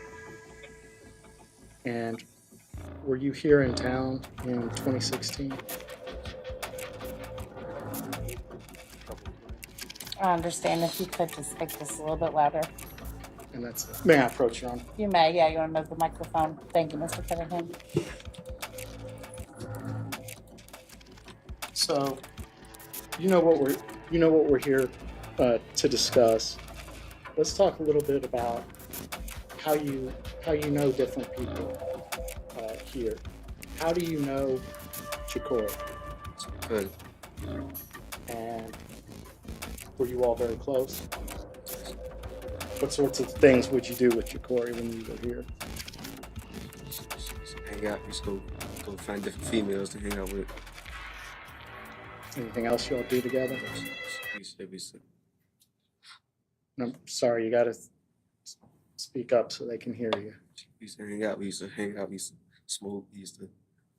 Speaker 2: And were you here in town in 2016?
Speaker 5: I understand if you could just speak this a little bit louder.
Speaker 2: And that's, may I approach you on?
Speaker 5: You may, yeah, you want to move the microphone. Thank you, Mr. Cunningham.
Speaker 2: So, you know what we're here to discuss. Let's talk a little bit about how you know different people here. How do you know Chikori?
Speaker 15: Good.
Speaker 2: And were you all very close? What sorts of things would you do with Chikori when you were here?
Speaker 15: Hang out. Just go find different females to hang out with.
Speaker 2: Anything else you all do together?
Speaker 15: We used to
Speaker 2: I'm sorry, you got to speak up so they can hear you.
Speaker 15: We used to hang out. We used to smoke. We used to.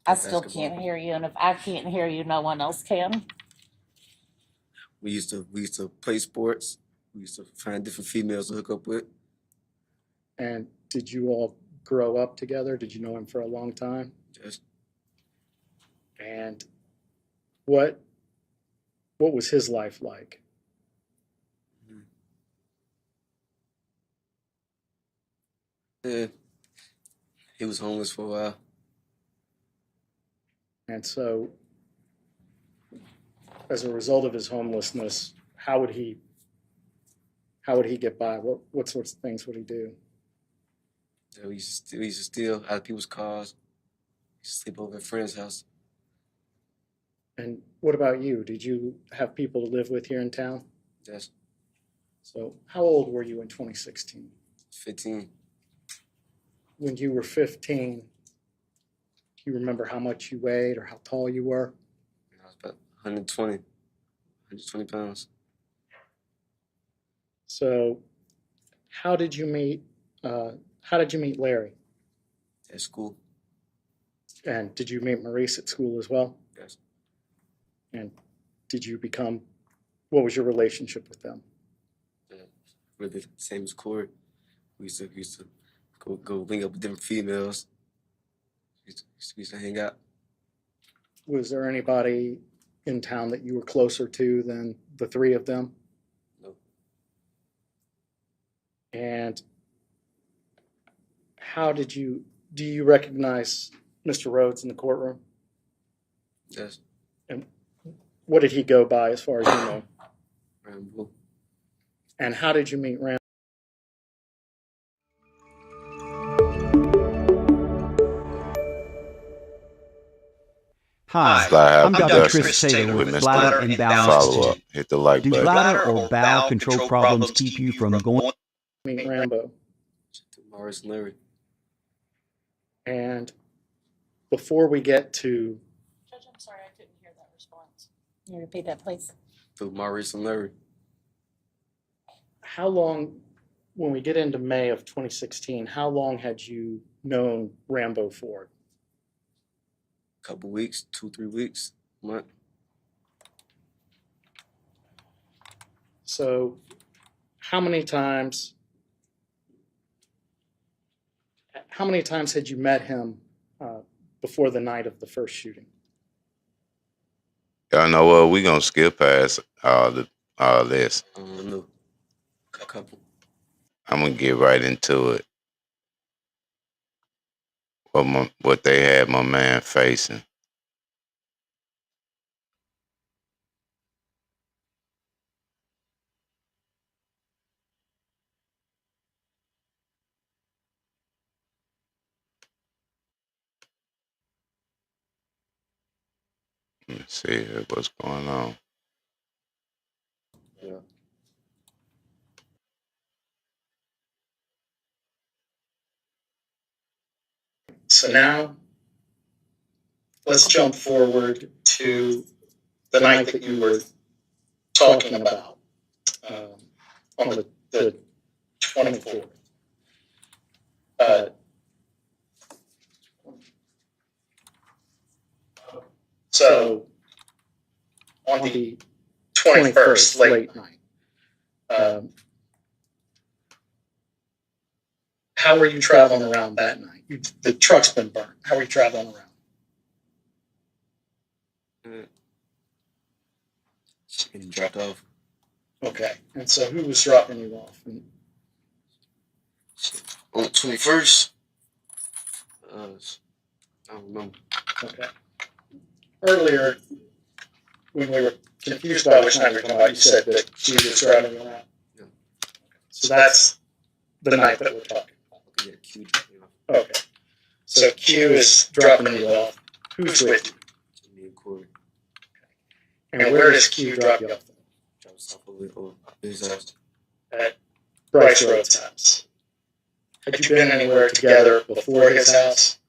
Speaker 5: I still can't hear you, and if I can't hear you, no one else can.
Speaker 15: We used to play sports. We used to find different females to hook up with.
Speaker 2: And did you all grow up together? Did you know him for a long time?
Speaker 15: Yes.
Speaker 2: And what was his life like?
Speaker 15: Yeah. He was homeless for a while.
Speaker 2: And so, as a result of his homelessness, how would he get by? What sorts of things would he do?
Speaker 15: Yeah, we used to steal out of people's cars. We used to sleep over at friends' house.
Speaker 2: And what about you? Did you have people to live with here in town?
Speaker 15: Yes.
Speaker 2: So how old were you in 2016?
Speaker 15: 15.
Speaker 2: When you were 15, do you remember how much you weighed or how tall you were?
Speaker 15: I was about 120 pounds.
Speaker 2: So how did you meet Larry?
Speaker 15: At school.
Speaker 2: And did you meet Maurice at school as well?
Speaker 15: Yes.
Speaker 2: And what was your relationship with them?
Speaker 15: We're the same as Corey. We used to go link up with different females. We used to hang out.
Speaker 2: Was there anybody in town that you were closer to than the three of them?
Speaker 15: No.
Speaker 2: And do you recognize Mr. Rhodes in the courtroom?
Speaker 15: Yes.
Speaker 2: And what did he go by as far as you know?
Speaker 15: Rambo.
Speaker 2: And how did you meet Rambo?
Speaker 16: Hi,
Speaker 1: Fly
Speaker 16: I'm
Speaker 1: High
Speaker 16: Dr. Chris
Speaker 1: Productions
Speaker 16: Taylor with
Speaker 1: Mr.
Speaker 16: Bladder and Bowel
Speaker 1: Follow up.
Speaker 16: Institute.
Speaker 1: Hit the like
Speaker 16: Do
Speaker 1: button.
Speaker 16: bladder or bowel control problems keep you from going?
Speaker 2: Meet Rambo.
Speaker 15: Maurice and Larry.
Speaker 2: And before we get to...
Speaker 5: Judge, I'm sorry, I couldn't hear that response. Can you repeat that, please?
Speaker 15: Through Maurice and Larry.
Speaker 2: How long, when we get into May of 2016, how long had you known Rambo for?
Speaker 15: Couple weeks, 2-3 weeks, month.
Speaker 2: So how many times had you met him before the night of the first shooting?
Speaker 1: Y'all know what? We gonna skip past all this.
Speaker 15: I don't know. A couple.
Speaker 1: I'm gonna get right into it. What they had my man facing. see here what's going on.
Speaker 15: Yeah.
Speaker 2: So now, let's jump forward to the night that you were talking about, on the 24th. So, on the 21st, late night, how were you traveling around that night? The truck's been burned. How were you traveling around?
Speaker 15: Getting dropped off.
Speaker 2: Okay, and so who was dropping you off?
Speaker 15: On the 21st, I don't remember.
Speaker 2: Okay. Earlier, when we were confused about which night we were talking about, you said that Q was driving you around.
Speaker 15: Yeah.
Speaker 2: So that's the night that we're talking about.
Speaker 15: Yeah, Q dropped me off.
Speaker 2: Okay. So Q is dropping you off. Who's with you?
Speaker 15: Me and Corey.
Speaker 2: And where does Q drop you off?
Speaker 15: Drop us off over his house.
Speaker 2: At Brice Rhodes' house. Had you been anywhere together before his house?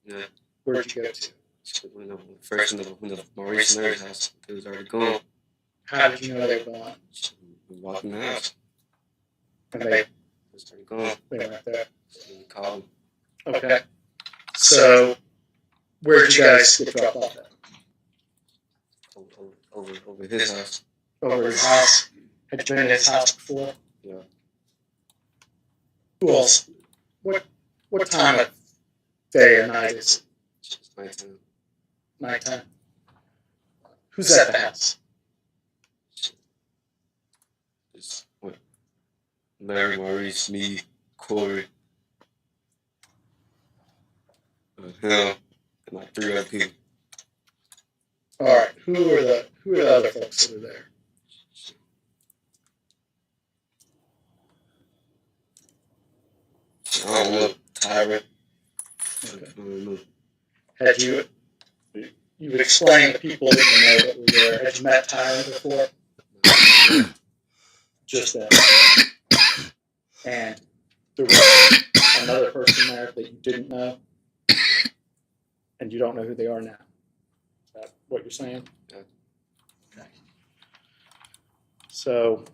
Speaker 15: Yeah.
Speaker 2: Where'd you go to?
Speaker 15: First, when the Brice and Rhodes' house, it was already gone.
Speaker 2: How did you know they were gone?
Speaker 15: We walked in the house.
Speaker 2: And they
Speaker 15: was already gone.
Speaker 2: They weren't there.
Speaker 15: So we called them.
Speaker 2: Okay. So, where did you guys get dropped off at?
Speaker 15: Over his house.
Speaker 2: Over his house? Had you been in his house before?
Speaker 15: Yeah.
Speaker 2: Who else? What time of day or night is it?
Speaker 15: It's nighttime.
Speaker 2: Nighttime. Who's at the house?
Speaker 15: It's what? Larry, Maurice, me, Corey, him, and like 3 other people.
Speaker 2: All right. Who are the other folks that were there?
Speaker 15: I don't know. Tyra.
Speaker 2: Okay. Had you would explain to people that you know that were there. Had you met Tyra before? Just that. And there was another person there that you didn't know, and you don't know who they are now. Is that what you're saying?
Speaker 15: Yeah.
Speaker 2: Okay. So,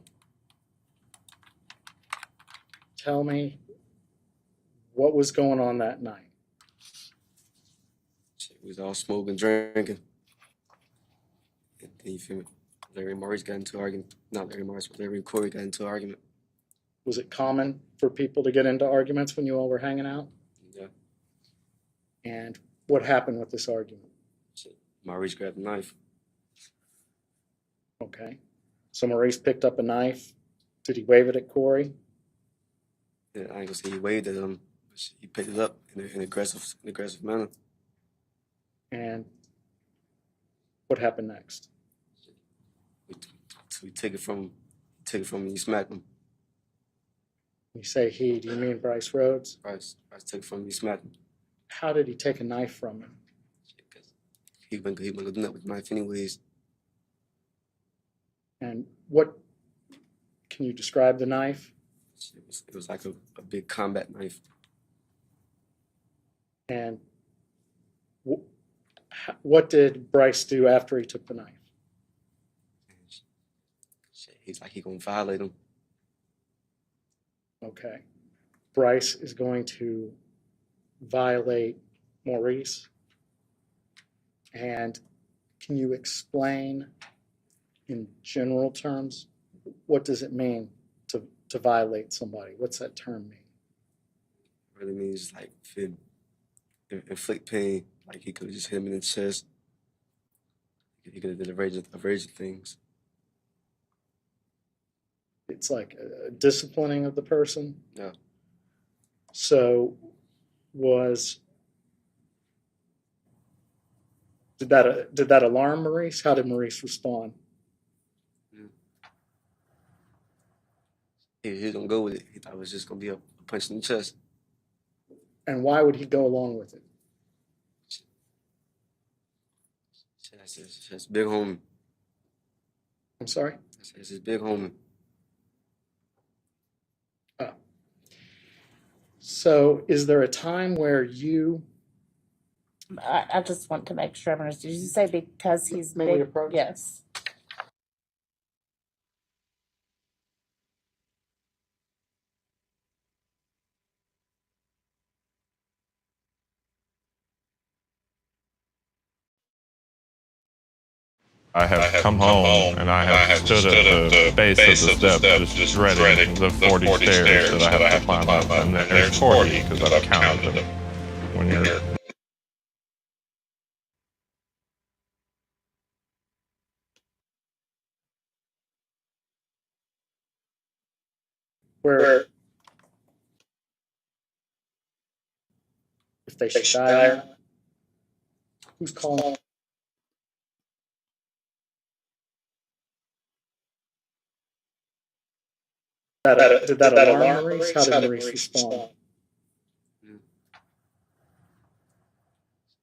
Speaker 2: tell me what was going on that night.
Speaker 15: We was all smoking, drinking. And then you feel me? Larry and Maurice got into an argument. Not Larry and Maurice, but Larry and Corey got into an argument.
Speaker 2: Was it common for people to get into arguments when you all were hanging out?
Speaker 15: Yeah.
Speaker 2: And what happened with this argument?
Speaker 15: Maurice grabbed a knife.
Speaker 2: Okay. So Maurice picked up a knife. Did he wave it at Corey?
Speaker 15: Yeah, I ain't gonna say he waved at him. He picked it up in an aggressive manner.
Speaker 2: And what happened next?
Speaker 15: So we took it from him and he smacked him.
Speaker 2: You say he, do you mean Brice Rhodes?
Speaker 15: Brice took it from him, he smacked him.
Speaker 2: How did he take a knife from him?
Speaker 15: He wasn't gonna do that with the knife anyways.
Speaker 2: And what, can you describe the knife?
Speaker 15: It was like a big combat knife.
Speaker 2: And what did Brice do after he took the knife?
Speaker 15: He's like he gonna violate him.
Speaker 2: Okay. Brice is going to violate Maurice. And can you explain in general terms, what does it mean to violate somebody? What's that term mean?
Speaker 15: It really means like inflict pain. Like he could have just hit him in the chest. He could have did a range of things.
Speaker 2: It's like a disciplining of the person.
Speaker 15: Yeah.
Speaker 2: So did that alarm Maurice? How did Maurice respond?
Speaker 15: He was gonna go with it. He thought it was just gonna be a punch in the chest.
Speaker 2: And why would he go along with it?
Speaker 15: That's his big homie.
Speaker 2: I'm sorry?
Speaker 15: That's his big homie.
Speaker 2: Oh. So is there a time where you...
Speaker 5: I just want to make sure I'm understood. Did you say because he's
Speaker 2: May we
Speaker 5: big?
Speaker 2: approach?
Speaker 5: Yes.
Speaker 17: I have come home and I have stood at the base of the steps just dreading the 40 stairs that I have to climb up. And there's 40 because I've counted them. When you're
Speaker 2: Where if they should die, who's calling? Did that alarm Maurice? How did Maurice respond?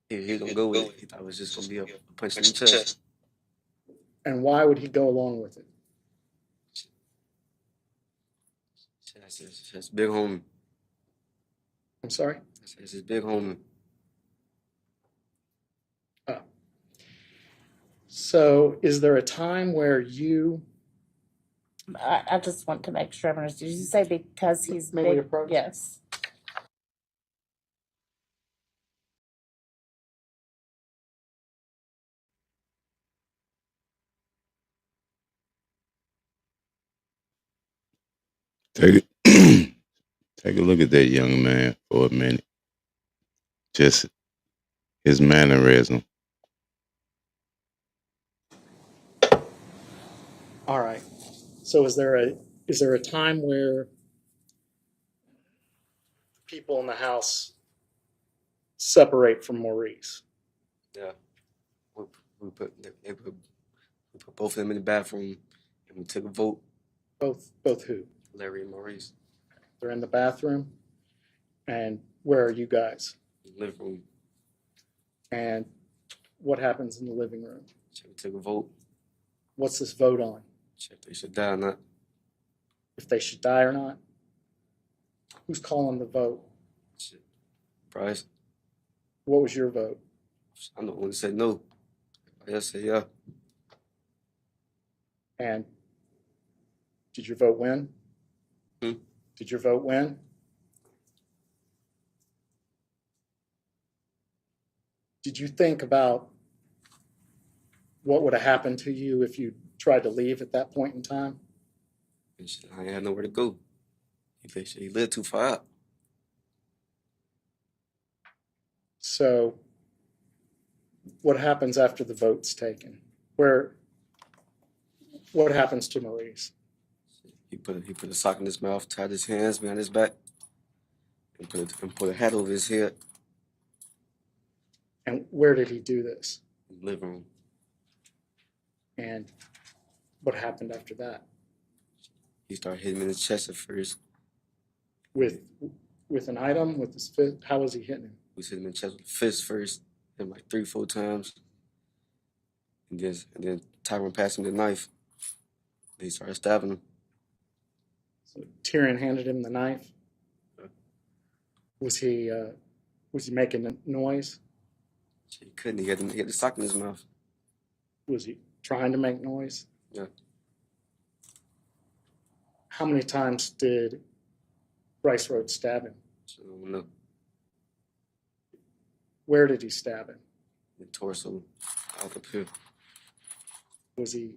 Speaker 15: He gonna go with it. He thought it was just gonna be a punch in the chest.
Speaker 2: And why would he go along with it?
Speaker 15: That's his big homie.
Speaker 2: I'm sorry?
Speaker 15: That's his big homie.
Speaker 2: Oh. So is there a time where you...
Speaker 5: I just want to make sure I'm understood. Did you say because he's
Speaker 2: May we
Speaker 5: big?
Speaker 2: approach?
Speaker 5: Yes.
Speaker 1: Take take a look at that young man for a minute. Just his mannerism.
Speaker 2: All right. So is there a time where people in the house separate from Maurice?
Speaker 15: Yeah. We put both of them in the bathroom and we took a vote.
Speaker 2: Both who?
Speaker 15: Larry and Maurice.
Speaker 2: They're in the bathroom. And where are you guys?
Speaker 15: Living room.
Speaker 2: And what happens in the living room?
Speaker 15: So we took a vote.
Speaker 2: What's this vote on?
Speaker 15: If they should die or not.
Speaker 2: If they should die or not? Who's calling the vote?
Speaker 15: Brice.
Speaker 2: What was your vote?
Speaker 15: I'm the one that said no. I said yeah.
Speaker 2: And did your vote win? Did your vote win? Did you think about what would have happened to you if you tried to leave at that point in time?
Speaker 15: I had nowhere to go. He lived too far out.
Speaker 2: So what happens after the vote's taken? What happens to Maurice?
Speaker 15: He put a sock in his mouth, tied his hands behind his back, and put a hat over his head.
Speaker 2: And where did he do this?
Speaker 15: In the living room.
Speaker 2: And what happened after that?
Speaker 15: He started hitting him in the chest at first.
Speaker 2: With an item, with his fist? How was he hitting him?
Speaker 15: We hit him in the chest with a fist first, hit him like 3-4 times. And then Tyron passed him the knife. Then he started stabbing him.
Speaker 2: So Tyrion handed him the knife. Was he making a noise?
Speaker 15: He couldn't. He had the sock in his mouth.
Speaker 2: Was he trying to make noise?
Speaker 15: Yeah.
Speaker 2: How many times did Brice Rhodes stab him?
Speaker 15: So, I don't know.
Speaker 2: Where did he stab him?
Speaker 15: The torso, out up here.
Speaker 2: Was he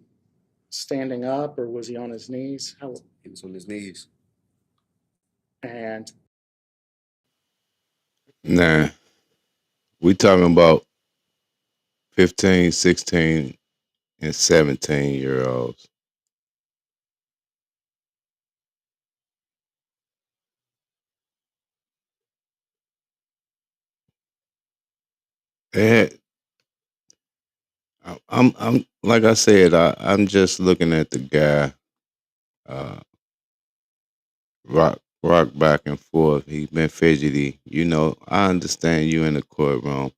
Speaker 2: standing up or was he on his knees?
Speaker 15: He was on his knees.
Speaker 2: And
Speaker 1: Nah, we talking about 15, 16, and 17-year-olds. They had, I'm like I said, I'm just looking at the guy rock back and forth. He's been fidgety. You know, I understand you in the courtroom.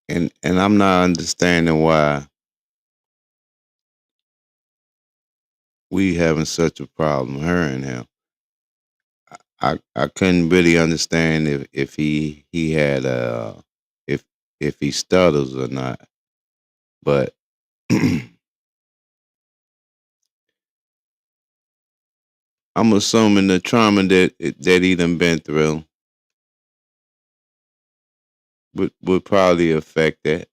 Speaker 1: and I'm not understanding why we having such a problem, her and him. I couldn't really understand if he had if he stutters or not, but I'm assuming the trauma that he done been through would probably affect that.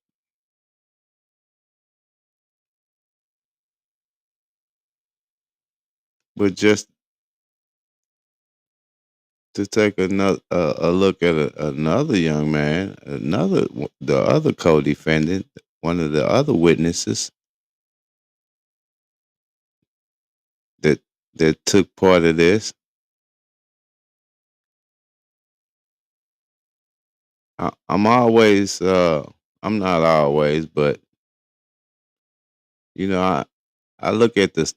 Speaker 1: But just to take another a look at another young man, the other co-defendant, one of the other witnesses that took part of this. I'm always I'm not always, but you know, I look at this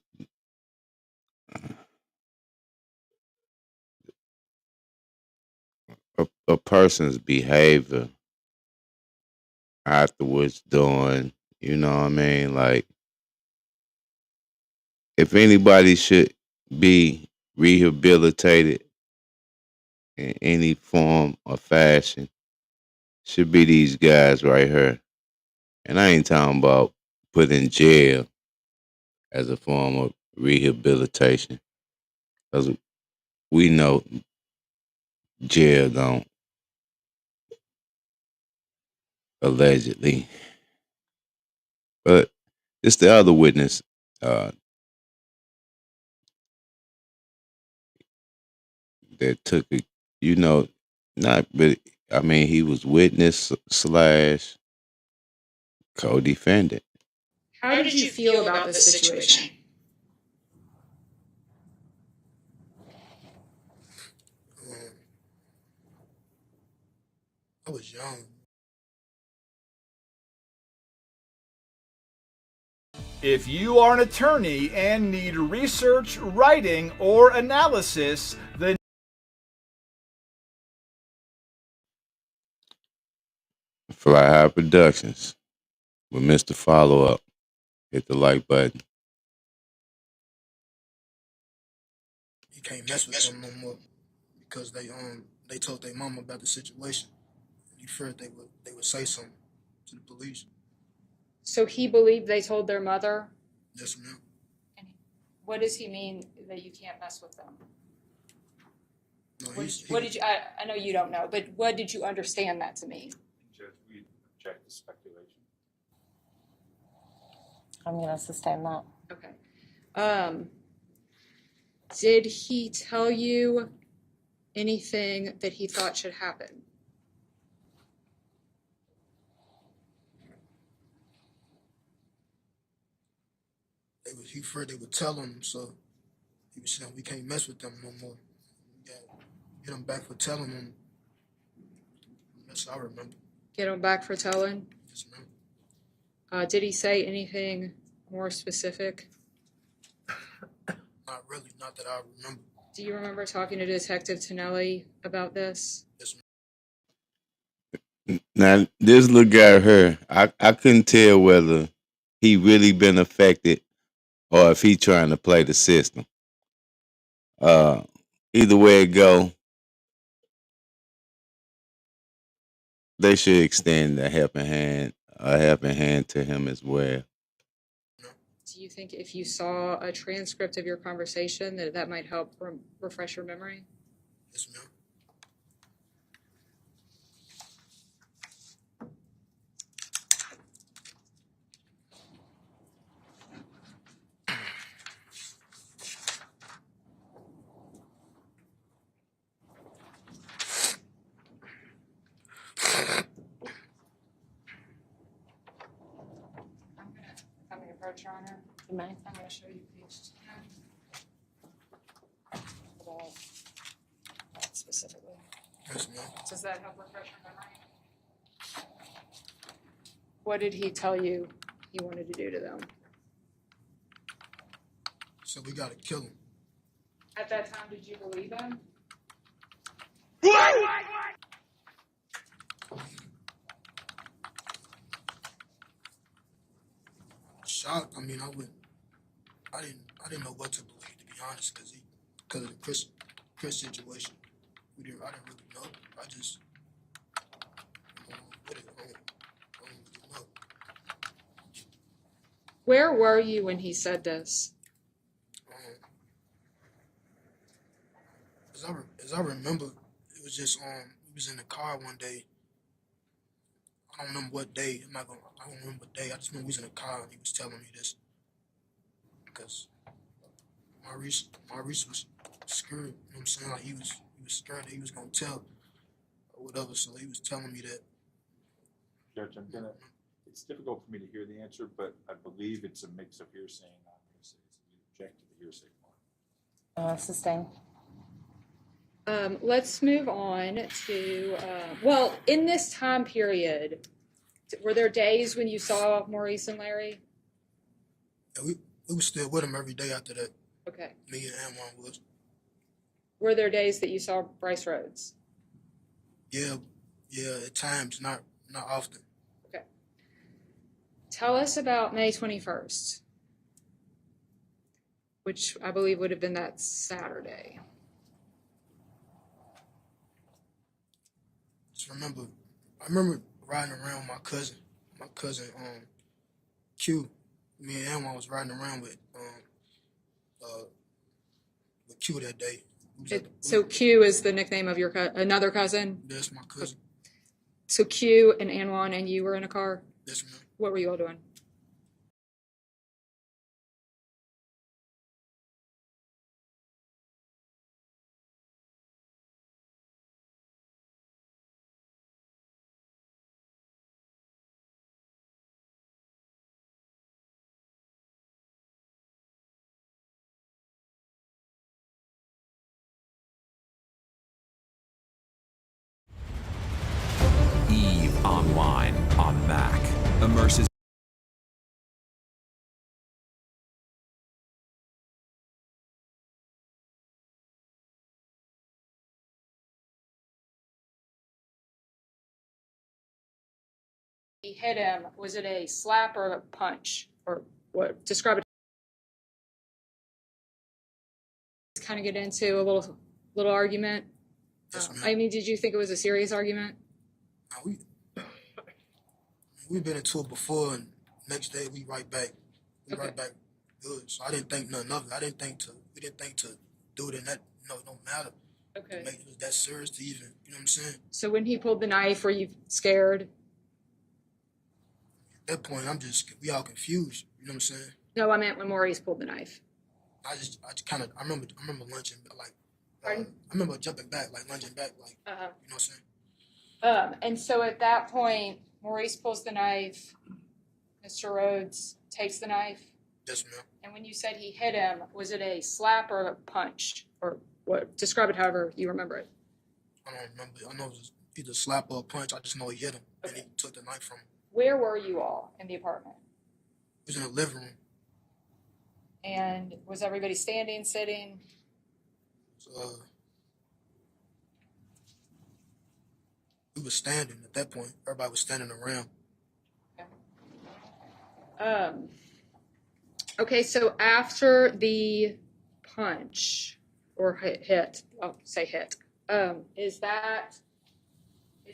Speaker 1: a person's behavior afterwards doing, you know what I mean? Like if anybody should be rehabilitated in any form or fashion, should be these guys right here. And I ain't talking about put in jail as a form of rehabilitation. Because we know jail don't allegedly. But it's the other witness uh, that took it, you know, not but I mean he was witness slash co-defendant.
Speaker 18: How did you feel about this situation?
Speaker 11: I was young.
Speaker 6: If you are an attorney and need research, writing, or analysis, then
Speaker 1: Fly High Productions with Mr. Follow Up. Hit the like button.
Speaker 11: You can't mess with them no more because they told their mama about the situation. He feared they would say something to the police.
Speaker 18: So he believed they told their mother?
Speaker 11: Yes, ma'am.
Speaker 18: What does he mean that you can't mess with them?
Speaker 11: No,
Speaker 18: What did you? I know you don't know, but what did you understand that to mean?
Speaker 17: Judge, we object to speculation.
Speaker 5: I'm going to sustain that.
Speaker 18: Okay. Did he tell you anything that he thought should happen?
Speaker 11: He feared they would tell him, so he was saying we can't mess with them no more. We got get him back for telling him. That's what I remember.
Speaker 18: Get him back for telling?
Speaker 11: Yes, ma'am.
Speaker 18: Did he say anything more specific?
Speaker 11: Not really, not that I remember.
Speaker 18: Do you remember talking to Detective Tonelli about this?
Speaker 11: Yes,
Speaker 1: ma'am. Now, this little guy here, I couldn't tell whether he really been affected or if he trying to play the system. Either way it go, they should extend a helping hand to him as well.
Speaker 18: Do you think if you saw a transcript of your conversation that might help refresh your memory?
Speaker 11: Yes, ma'am.
Speaker 18: I'm going to approach your honor. You mind? I'm going to show you page 10. That specifically.
Speaker 11: Yes, ma'am.
Speaker 18: Does that help refresh your memory? What did he tell you he wanted to do to them?
Speaker 11: So we gotta kill him.
Speaker 18: At that time, did you believe him?
Speaker 11: shocked. I mean, I didn't know what to believe, to be honest, because of the Chris situation. I didn't really know. I just what it, I don't really know.
Speaker 18: Where were you when he said this?
Speaker 11: As I remember, it was just we was in the car one day. I don't remember what day. I don't remember what day. I just remember we was in the car and he was telling me this because Maurice was scared. You know what I'm saying? Like he was scared that he was gonna tell or whatever. So he was telling me that.
Speaker 19: Judge, it's difficult for me to hear the answer, but I believe it's a mix of hearsay and non-hearsay. So we object to the hearsay part.
Speaker 5: Sustain.
Speaker 18: Let's move on to, well, in this time period, were there days when you saw Maurice and Larry?
Speaker 11: Yeah, we was still with him every day after that.
Speaker 18: Okay.
Speaker 11: Me and Amwan was.
Speaker 18: Were there days that you saw Brice Rhodes?
Speaker 11: Yeah, at times, not often.
Speaker 18: Okay. Tell us about May 21st, which I believe would have been that Saturday.
Speaker 11: I remember riding around with my cousin Q. Me and Amwan was riding around with Q that day.
Speaker 18: So Q is the nickname of your another cousin?
Speaker 11: That's my cousin.
Speaker 18: So Q and Anwan and you were in a car?
Speaker 11: Yes, ma'am.
Speaker 18: What were you all doing?
Speaker 20: Eve Online on Mac immerses
Speaker 18: He hit him. Was it a slap or a punch? Or what? Describe it. Kind of get into a little argument.
Speaker 11: Yes, ma'am.
Speaker 18: I mean, did you think it was a serious argument?
Speaker 11: We've been into it before, and next day we right back. Right back good. So I didn't think nothing of it. We didn't think to do it in that. It don't matter.
Speaker 18: Okay.
Speaker 11: Make it that serious to even. You know what I'm saying?
Speaker 18: So when he pulled the knife, were you scared?
Speaker 11: At that point, we all confused. You know what I'm saying?
Speaker 18: No, I meant when Maurice pulled the knife.
Speaker 11: I just kind of, I remember lunging, like,
Speaker 18: Pardon?
Speaker 11: I remember jumping back, like lunging back, like, you know what I'm saying?
Speaker 18: And so at that point, Maurice pulls the knife. Mr. Rhodes takes the knife.
Speaker 11: Yes, ma'am.
Speaker 18: And when you said he hit him, was it a slap or a punch? Or what? Describe it however you remember it.
Speaker 11: I don't remember. I know it was either slap or a punch. I just know he hit him, and he took the knife from him.
Speaker 18: Where were you all in the apartment?
Speaker 11: He was in the living room.
Speaker 18: And was everybody standing, sitting?
Speaker 11: So, we was standing at that point. Everybody was standing around.
Speaker 18: Okay, so after the punch or hit, I'll say hit, is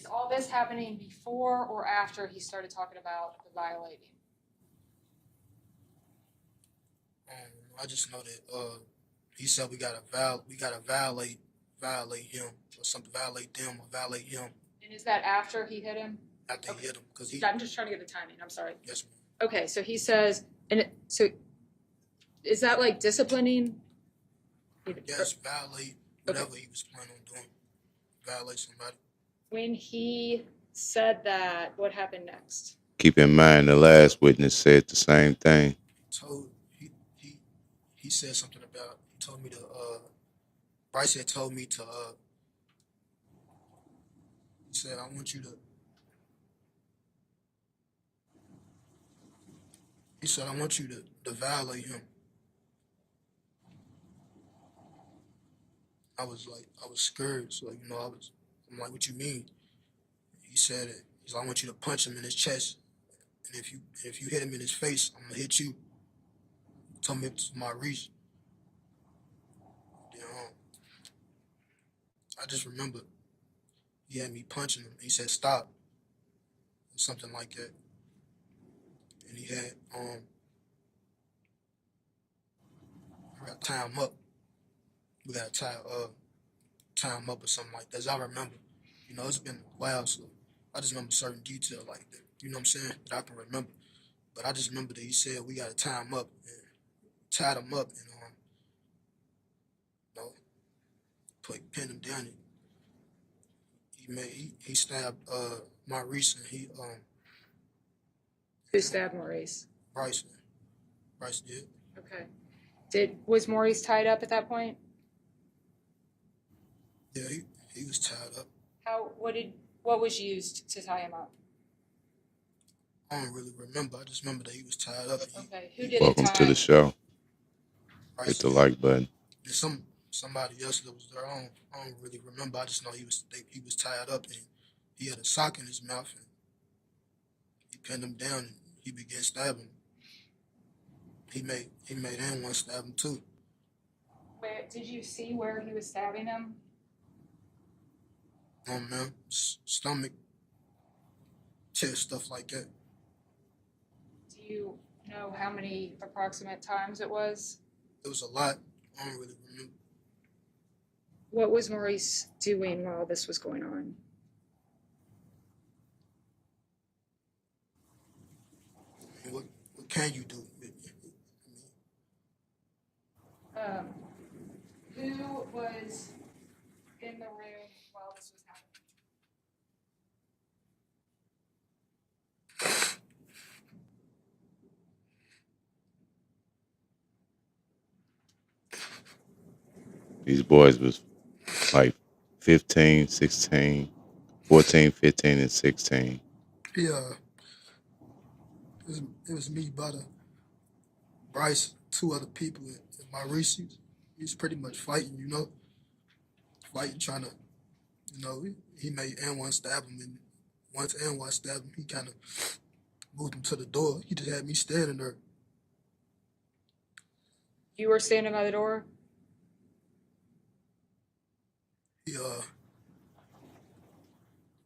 Speaker 18: all this happening before or after he started talking about the violating?
Speaker 11: I just know that he said we gotta violate him or something, violate them or violate him.
Speaker 18: And is that after he hit him?
Speaker 11: After he hit him, because
Speaker 18: I'm just trying to get the timing. I'm sorry.
Speaker 11: Yes, ma'am.
Speaker 18: Okay, so he says, so is that like disciplining?
Speaker 11: Yes, violate whatever he was planning on doing. Violate somebody.
Speaker 18: When he said that, what happened next?
Speaker 1: Keep in mind the last witness said the same thing.
Speaker 11: He said something about, he told me to, Brice had told me to, he said, I want you to, he said, I want you to violate him. I was scared, so, I'm like, what you mean? He said, I want you to punch him in his chest. And if you hit him in his face, I'm gonna hit you. Told me it's my reach. Then, I just remember he had me punching him. He said stop, or something like that. And he had I got to tie him up. We got to tie him up or something like that. As I remember, you know, it's been a while, so I just remember certain detail like that. You know what I'm saying? That I can remember. But I just remember that he said we got to tie him up, and tied him up, and you know, pinned him down. And he stabbed Maurice, and
Speaker 18: Who stabbed Maurice?
Speaker 11: Brice. Brice did.
Speaker 18: Okay. Was Maurice tied up at that point?
Speaker 11: Yeah, he was tied up.
Speaker 18: What was used to tie him up?
Speaker 11: I don't really remember. I just remember that he was tied up.
Speaker 18: Okay. Who did
Speaker 1: Welcome to the show. Hit the like button.
Speaker 11: And somebody else that was there. I don't really remember. I just know he was tied up, and he had a sock in his mouth, and he pinned him down, and he began stabbing. He made anyone stab him too.
Speaker 18: Did you see where he was stabbing him?
Speaker 11: Man, stomach, chest, stuff like that.
Speaker 18: Do you know how many approximate times it was?
Speaker 11: It was a lot. I don't really remember.
Speaker 18: What was Maurice doing while this was going on?
Speaker 11: I mean, what can you do?
Speaker 18: Who was in the room while this was happening?
Speaker 1: These boys was like 15, 16, 14, 15, and 16.
Speaker 11: Yeah, it was me, Butter, Brice, two other people, and Maurice. He was pretty much fighting, you know, trying to, you know, he made N1 stab him, and once N1 stabbed him, he kind of moved him to the door. He just had me standing there.
Speaker 18: You were standing by the door?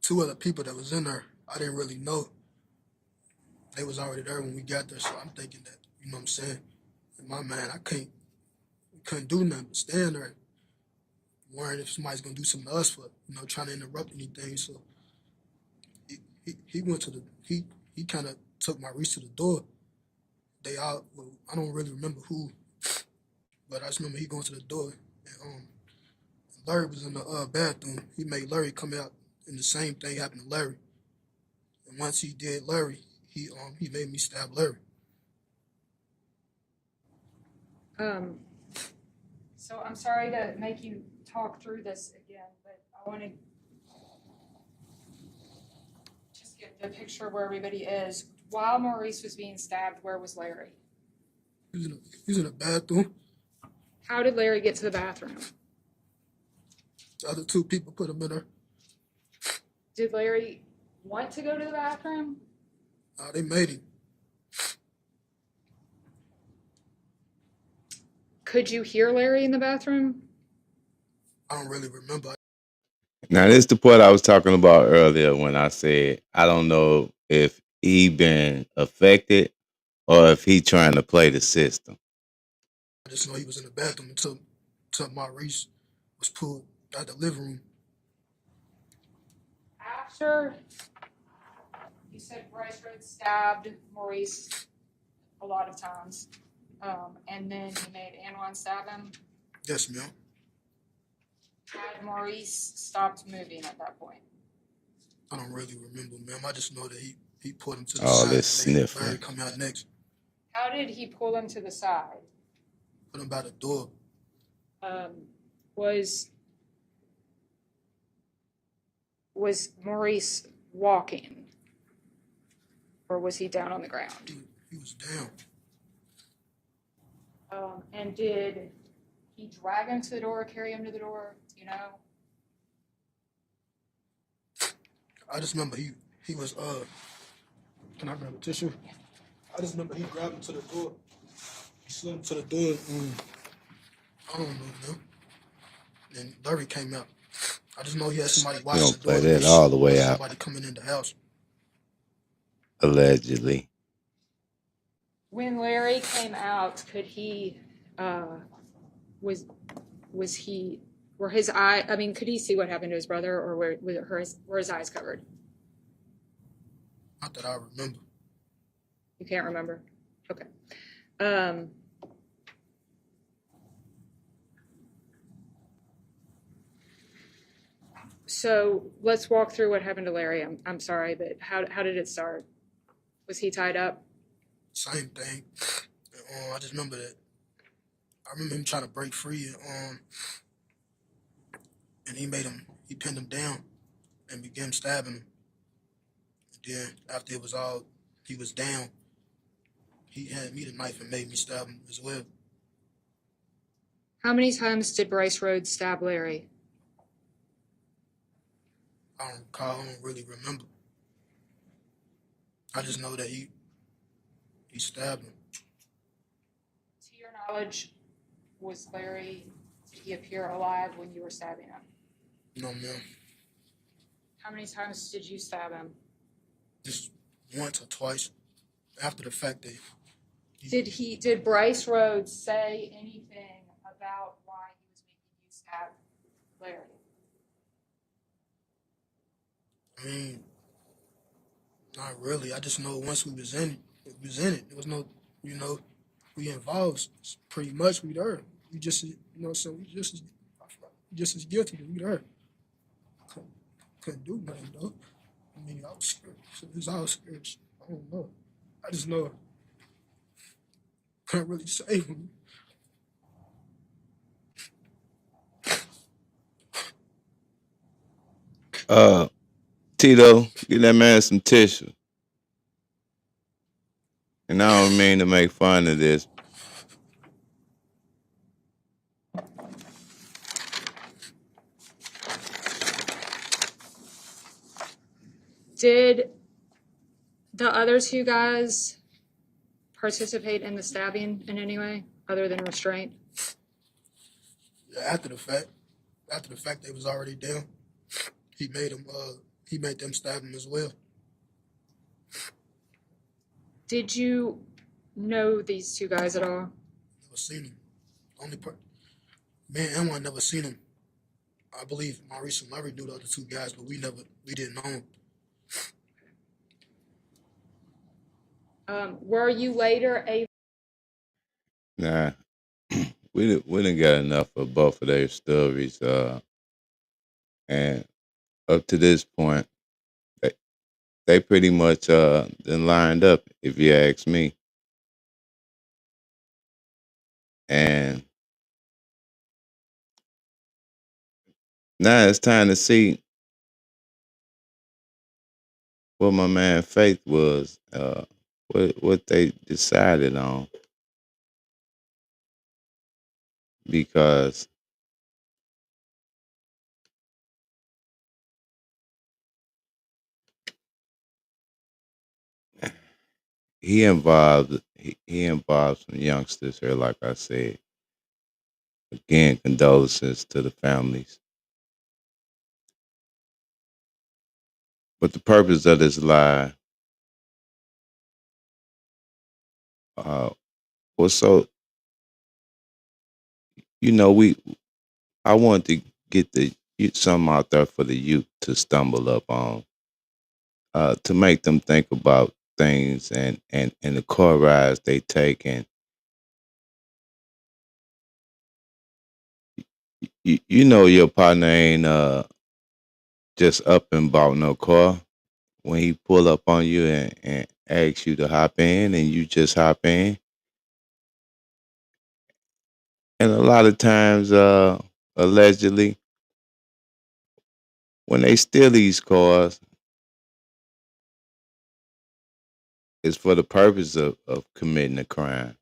Speaker 11: Two other people that was in there, I didn't really know. They was already there when we got there, so I'm thinking that, you know what I'm saying? In my mind, I couldn't do nothing but stand there, worrying if somebody's gonna do something to us for, you know, trying to interrupt anything. So he went to he kind of took Maurice to the door. I don't really remember who, but I just remember he going to the door, and Larry was in the bathroom. He made Larry come out, and the same thing happened to Larry. And once he did Larry, he made me stab Larry.
Speaker 18: So I'm sorry to make you talk through this again, but I want to just get the picture of where everybody is. While Maurice was being stabbed, where was Larry?
Speaker 11: He was in the bathroom.
Speaker 18: How did Larry get to the bathroom?
Speaker 11: The other two people put him in there.
Speaker 18: Did Larry want to go to the bathroom?
Speaker 11: They made him.
Speaker 18: Could you hear Larry in the bathroom?
Speaker 11: I don't really remember.
Speaker 1: Now, this is the part I was talking about earlier when I said I don't know if he been affected or if he trying to play the system.
Speaker 11: I just know he was in the bathroom until Maurice was pulled out the living room.
Speaker 18: After you said Brice Rhodes stabbed Maurice a lot of times, and then he made Anwan stab him.
Speaker 11: Yes, ma'am.
Speaker 18: Had Maurice stopped moving at that point?
Speaker 11: I don't really remember, ma'am. I just know that he pulled him to the
Speaker 1: All
Speaker 11: side.
Speaker 1: this sniffing.
Speaker 11: Larry come out next.
Speaker 18: How did he pull him to the side?
Speaker 11: Put him by the door.
Speaker 18: Was Maurice walking, or was he down on the ground?
Speaker 11: He was down.
Speaker 18: And did he drag him to the door or carry him to the door? Do you know?
Speaker 11: I just remember he was Can I grab a tissue? I just remember he grabbed him to the door. He slid him to the door. I don't know, man. Then Larry came out. I just know he had somebody
Speaker 1: You
Speaker 11: watching
Speaker 1: don't
Speaker 11: the door
Speaker 1: play
Speaker 11: to make
Speaker 1: that
Speaker 11: sure
Speaker 1: all the
Speaker 11: there
Speaker 1: way
Speaker 11: wasn't
Speaker 1: out,
Speaker 11: nobody coming in the house.
Speaker 1: allegedly.
Speaker 18: When Larry came out, could he, was he, were his eye, I mean, could he see what happened to his brother, or were his eyes covered?
Speaker 11: Not that I remember.
Speaker 18: You can't remember? Okay. So let's walk through what happened to Larry. I'm sorry, but how did it start? Was he tied up?
Speaker 11: Same thing. I just remember that. I remember him trying to break free, and he pinned him down and began stabbing him. And then after he was down, he had me the knife and made me stab him as well.
Speaker 18: How many times did Brice Rhodes stab Larry?
Speaker 11: I don't recall. I don't really remember. I just know that he stabbed him.
Speaker 18: To your knowledge, did he appear alive when you were stabbing him?
Speaker 11: No, ma'am.
Speaker 18: How many times did you stab him?
Speaker 11: Just once or twice. After the fact that
Speaker 18: Did Brice Rhodes say anything about why he was making you stab Larry?
Speaker 11: I mean, not really. I just know once we was in it. There was no, we involved. Pretty much we there. We just, so we just as guilty. We there. Couldn't do nothing though. I mean, I was scared. It was all scared. I don't know. I just know. Couldn't really say.
Speaker 1: Tito, get that man some tissue. And I don't mean to make fun of this.
Speaker 18: Did the other two guys participate in the stabbing in any way other than restraint?
Speaker 11: Yeah, after the fact they was already down, he made them stab him as well.
Speaker 18: Did you know these two guys at all?
Speaker 11: Never seen him. Me and Emma never seen him. I believe Maurice and Larry knew the other two guys, but we didn't know him.
Speaker 18: Were you later able?
Speaker 1: Nah, we didn't got enough of both of their stories. And up to this point, they pretty much then lined up, if you ask me. And now it's time to see what my man Faith was, what they decided on, because he involved some youngsters here, like I said. Again, condolences to the families. But the purpose of this live was so, I wanted to get something out there for the youth to stumble up on, to make them think about things and the car rides they take. And your partner ain't just up and bought no car. When he pull up on you and asks you to hop in, and you just hop in. And a lot of times, allegedly, when they steal these cars, it's for the purpose of committing a crime.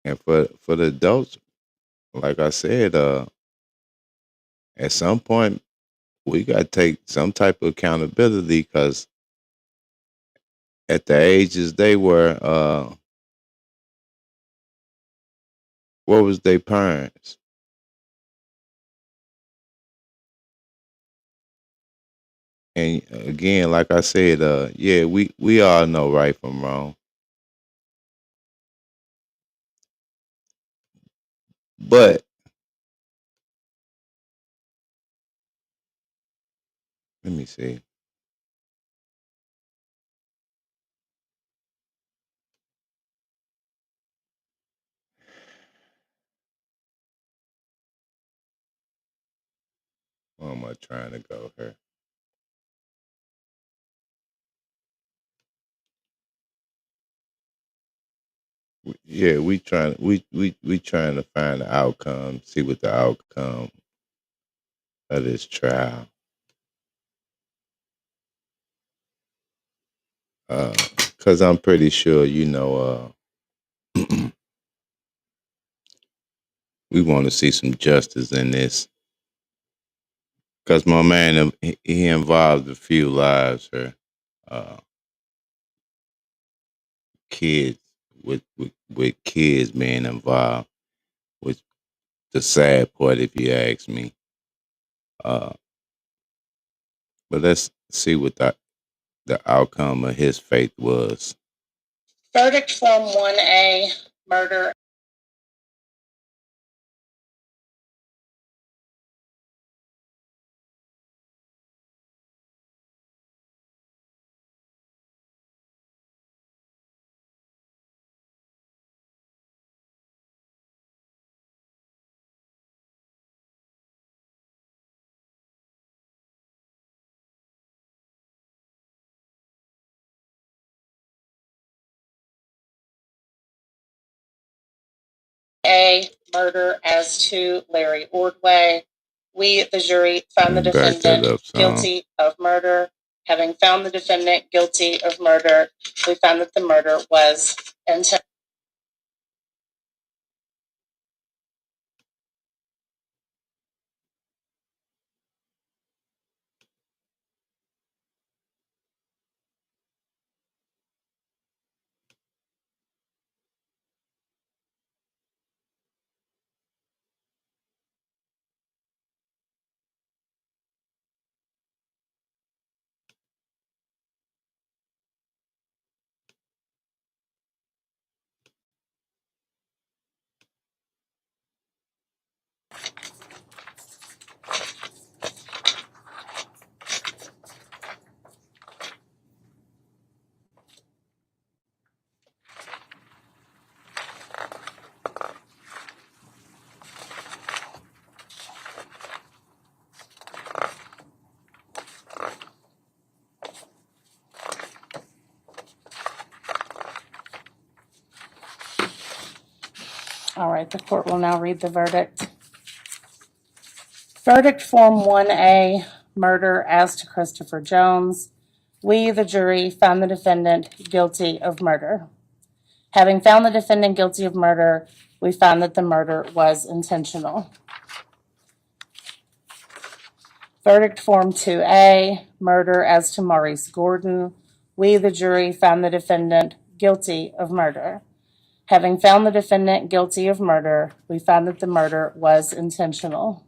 Speaker 1: And for the adults, like I said, at some point we got to take some type of accountability because at the ages they were, what was their parents? And again, like I said, yeah, we all know right from wrong. But let me see. Where am I trying to go here? Yeah, we trying to find the outcome, see what the outcome of this trial. Because I'm pretty sure, we want to see some justice in this. Because my man, he involved a few lives here. Uh, kids, with kids being involved, which the sad part, if you ask me. Uh, but let's see what the outcome of his fate was.
Speaker 5: Verdict Form 1A, murder. A, murder as to Larry Ordway. We, the jury, found the defendant guilty of murder. Having found the defendant guilty of murder, we found that the murder was intentional. All right, the court will now read the verdict. Verdict Form 1A, murder as to Christopher Jones. We, the jury, found the defendant guilty of murder. Having found the defendant guilty of murder, we found that the murder was intentional. Verdict Form 2A, murder as to Maurice Gordon. We, the jury, found the defendant guilty of murder. Having found the defendant guilty of murder, we found that the murder was intentional.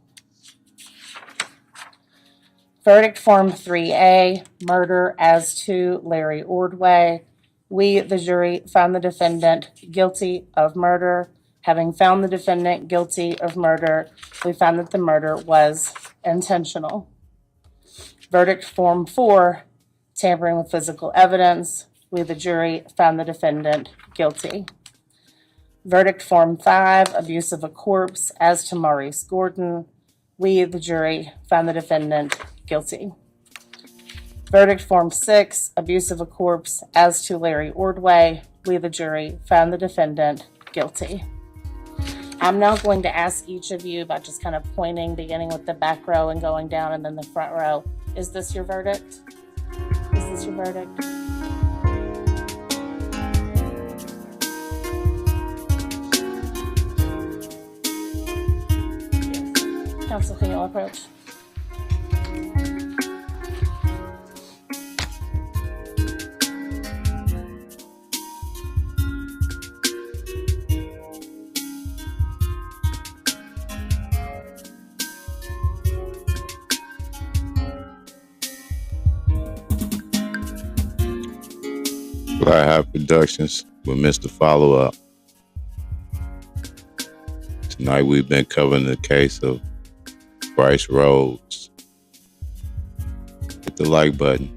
Speaker 5: Verdict Form 3A, murder as to Larry Ordway. We, the jury, found the defendant guilty of murder. Having found the defendant guilty of murder, we found that the murder was intentional. Verdict Form 4, tampering with physical evidence. We, the jury, found the defendant guilty. Verdict Form 5, abuse of a corpse as to Maurice Gordon. We, the jury, found the defendant guilty. Verdict Form 6, abuse of a corpse as to Larry Ordway. We, the jury, found the defendant guilty. I'm now going to ask each of you by just kind of pointing, beginning with the back row and going down and then the front row. Is this your verdict? Is this your verdict? Counsel, can you all approach?
Speaker 1: Fly High Productions with Mr. Follow Up. Tonight we've been covering the case of Brice Rhodes. Hit the like button.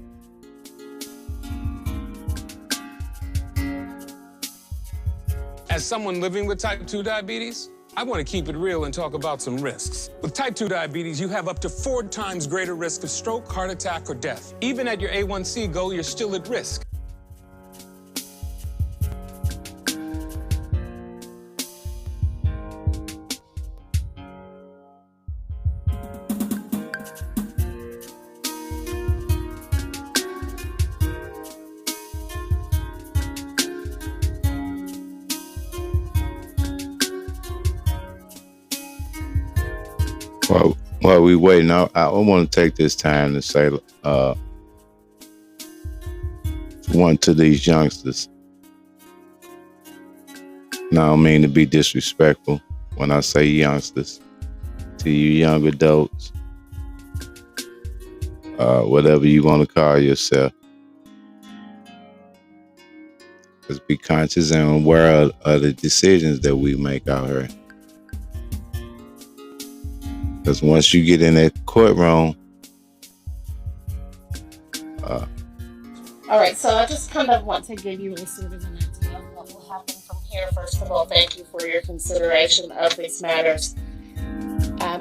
Speaker 21: As someone living with type 2 diabetes, I want to keep it real and talk about some risks. With type 2 diabetes, you have up to 4 times greater risk of stroke, heart attack, or death. Even at your A1C goal, you're still at risk.
Speaker 1: While we waiting, I want to take this time to say one to these youngsters. Now, I don't mean to be disrespectful when I say youngsters. To you young adults, whatever you want to call yourself, just be conscious and aware of the decisions that we make out here. Because once you get in that courtroom,
Speaker 5: all right, so I just kind of want to give you a sort of an idea of what will happen from here. First of all, thank you for your consideration of these matters.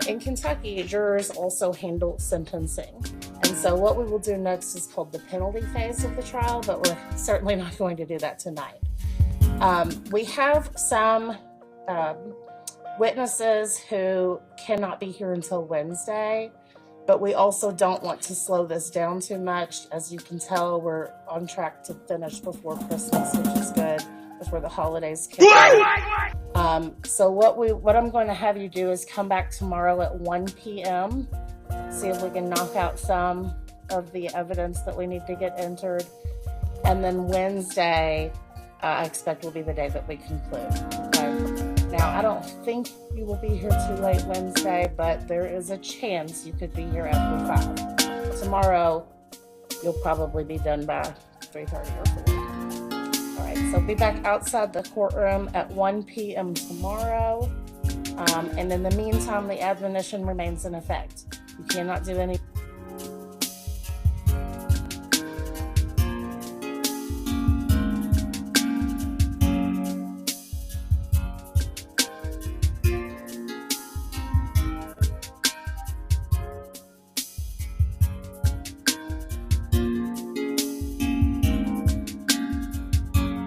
Speaker 5: In Kentucky, jurors also handle sentencing. And so what we will do next is called the penalty phase of the trial, but we're certainly not going to do that tonight. We have some witnesses who cannot be here until Wednesday, but we also don't want to slow this down too much. As you can tell, we're on track to finish before Christmas, which is good, before the holidays kick in. So what I'm going to have you do is come back tomorrow at 1 p.m., see if we can knock out some of the evidence that we need to get entered. And then Wednesday, I expect will be the day that we conclude. Okay? Now, I don't think you will be here too late Wednesday, but there is a chance you could be here after 5. Tomorrow, you'll probably be done by 3:30 or 4. All right, so be back outside the courtroom at 1 p.m. tomorrow. And in the meantime, the admonition remains in effect. You cannot do any...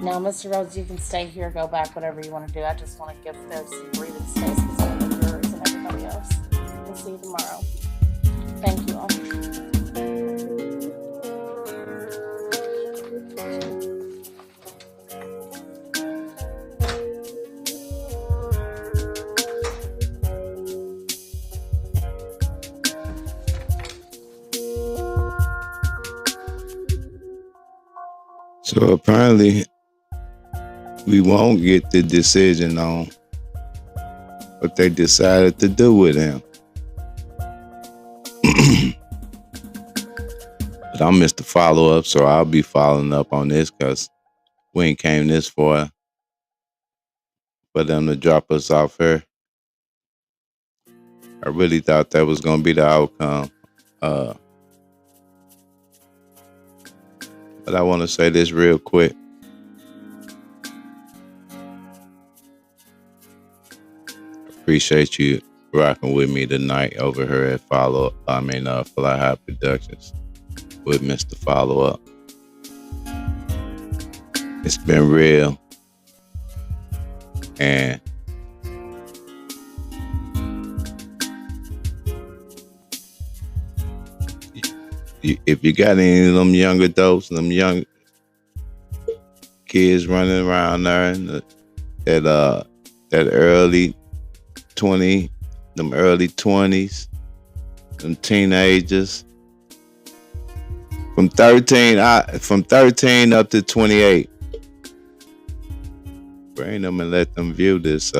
Speaker 5: Now, Mr. Rhodes, you can stay here, go back, whatever you want to do. I just want to give those some breathing space between the jurors and everybody else. We'll see you tomorrow. Thank you all.
Speaker 1: so apparently we won't get the decision on what they decided to do with him. But I'm Mr. Follow Up, so I'll be following up on this because we ain't came this far for them to drop us off here. I really thought that was going to be the outcome. But I want to say this real quick. Appreciate you rocking with me tonight over here at Fly High Productions with Mr. Follow Up. It's been real. And if you got any of them young adults, them young kids running around there in that early 20 them early 20s, them teenagers. From 13 up to 28. Bring them and let them view this.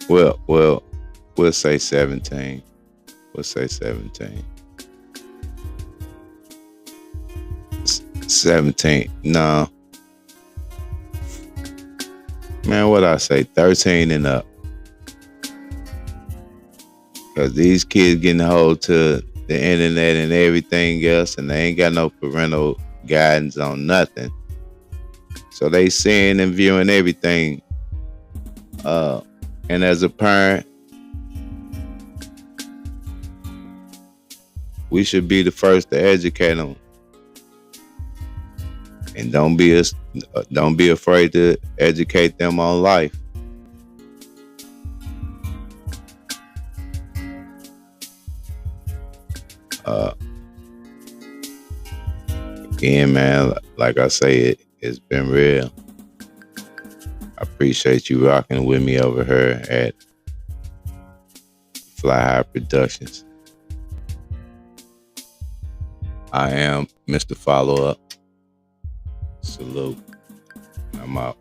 Speaker 1: We'll say 17. We'll say 17. 17. No. Man, what I say? 13 and up. Because these kids getting hold to the internet and everything else, and they ain't got no parental guidance on nothing. So they seeing and viewing everything. And as a parent, we should be the first to educate them. And don't be afraid to educate them on life. Again, man, like I say, it's been real. I appreciate you rocking with me over here at Fly High Productions. I am Mr. Follow Up. Salute. I'm out.